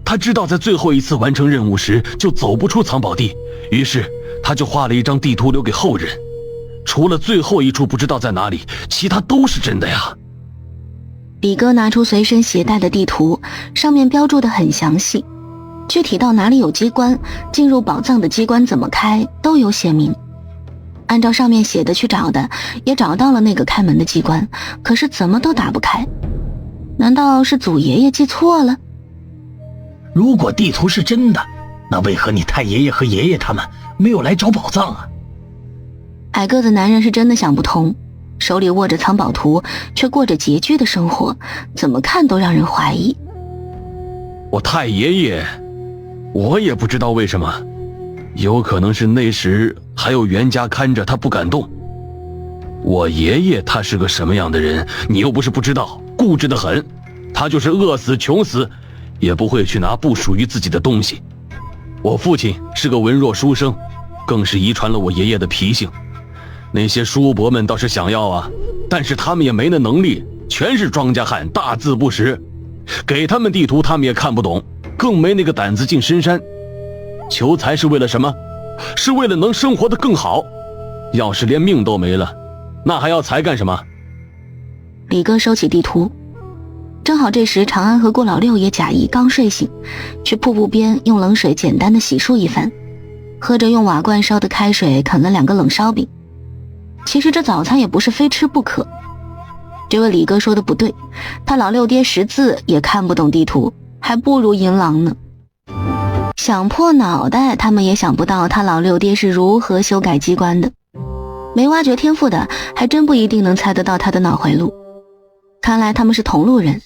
他知道在最后一次完成任务时就走不出藏宝地，于是他就画了一张地图留给后人。除了最后一处不知道在哪里，其他都是真的呀。李哥拿出随身携带的地图，上面标注得很详细，具体到哪里有机关，进入宝藏的机关怎么开，都有写明。按照上面写的去找的，也找到了那个开门的机关，可是怎么都打不开。难道是祖爷爷记错了？如果地图是真的，那为何你太爷爷和爷爷他们没有来找宝藏啊？矮个子男人是真的想不通，手里握着藏宝图，却过着拮据的生活，怎么看都让人怀疑。我太爷爷，我也不知道为什么，有可能是那时还有袁家看着他不敢动。我爷爷他是个什么样的人，你又不是不知道，固执得很，他就是饿死穷死也不会去拿不属于自己的东西。我父亲是个文弱书生，更是遗传了我爷爷的脾性。那些叔伯们倒是想要啊，但是他们也没那能力，全是庄稼汉，大字不识，给他们地图他们也看不懂，更没那个胆子进深山。求财是为了什么？是为了能生活得更好。要是连命都没了，那还要财干什么？李哥收起地图，正好这时长安和顾老六也假意刚睡醒，去瀑布边用冷水简单的洗漱一番，喝着用瓦罐烧的开水，啃了2个冷烧饼。其实这早餐也不是非吃不可。这位李哥说的不对，他老六爹识字也看不懂地图，还不如银狼呢。想破脑袋他们也想不到他老六爹是如何修改机关的，没挖掘天赋的还真不一定能猜得到他的脑回路。看来他们是同路人，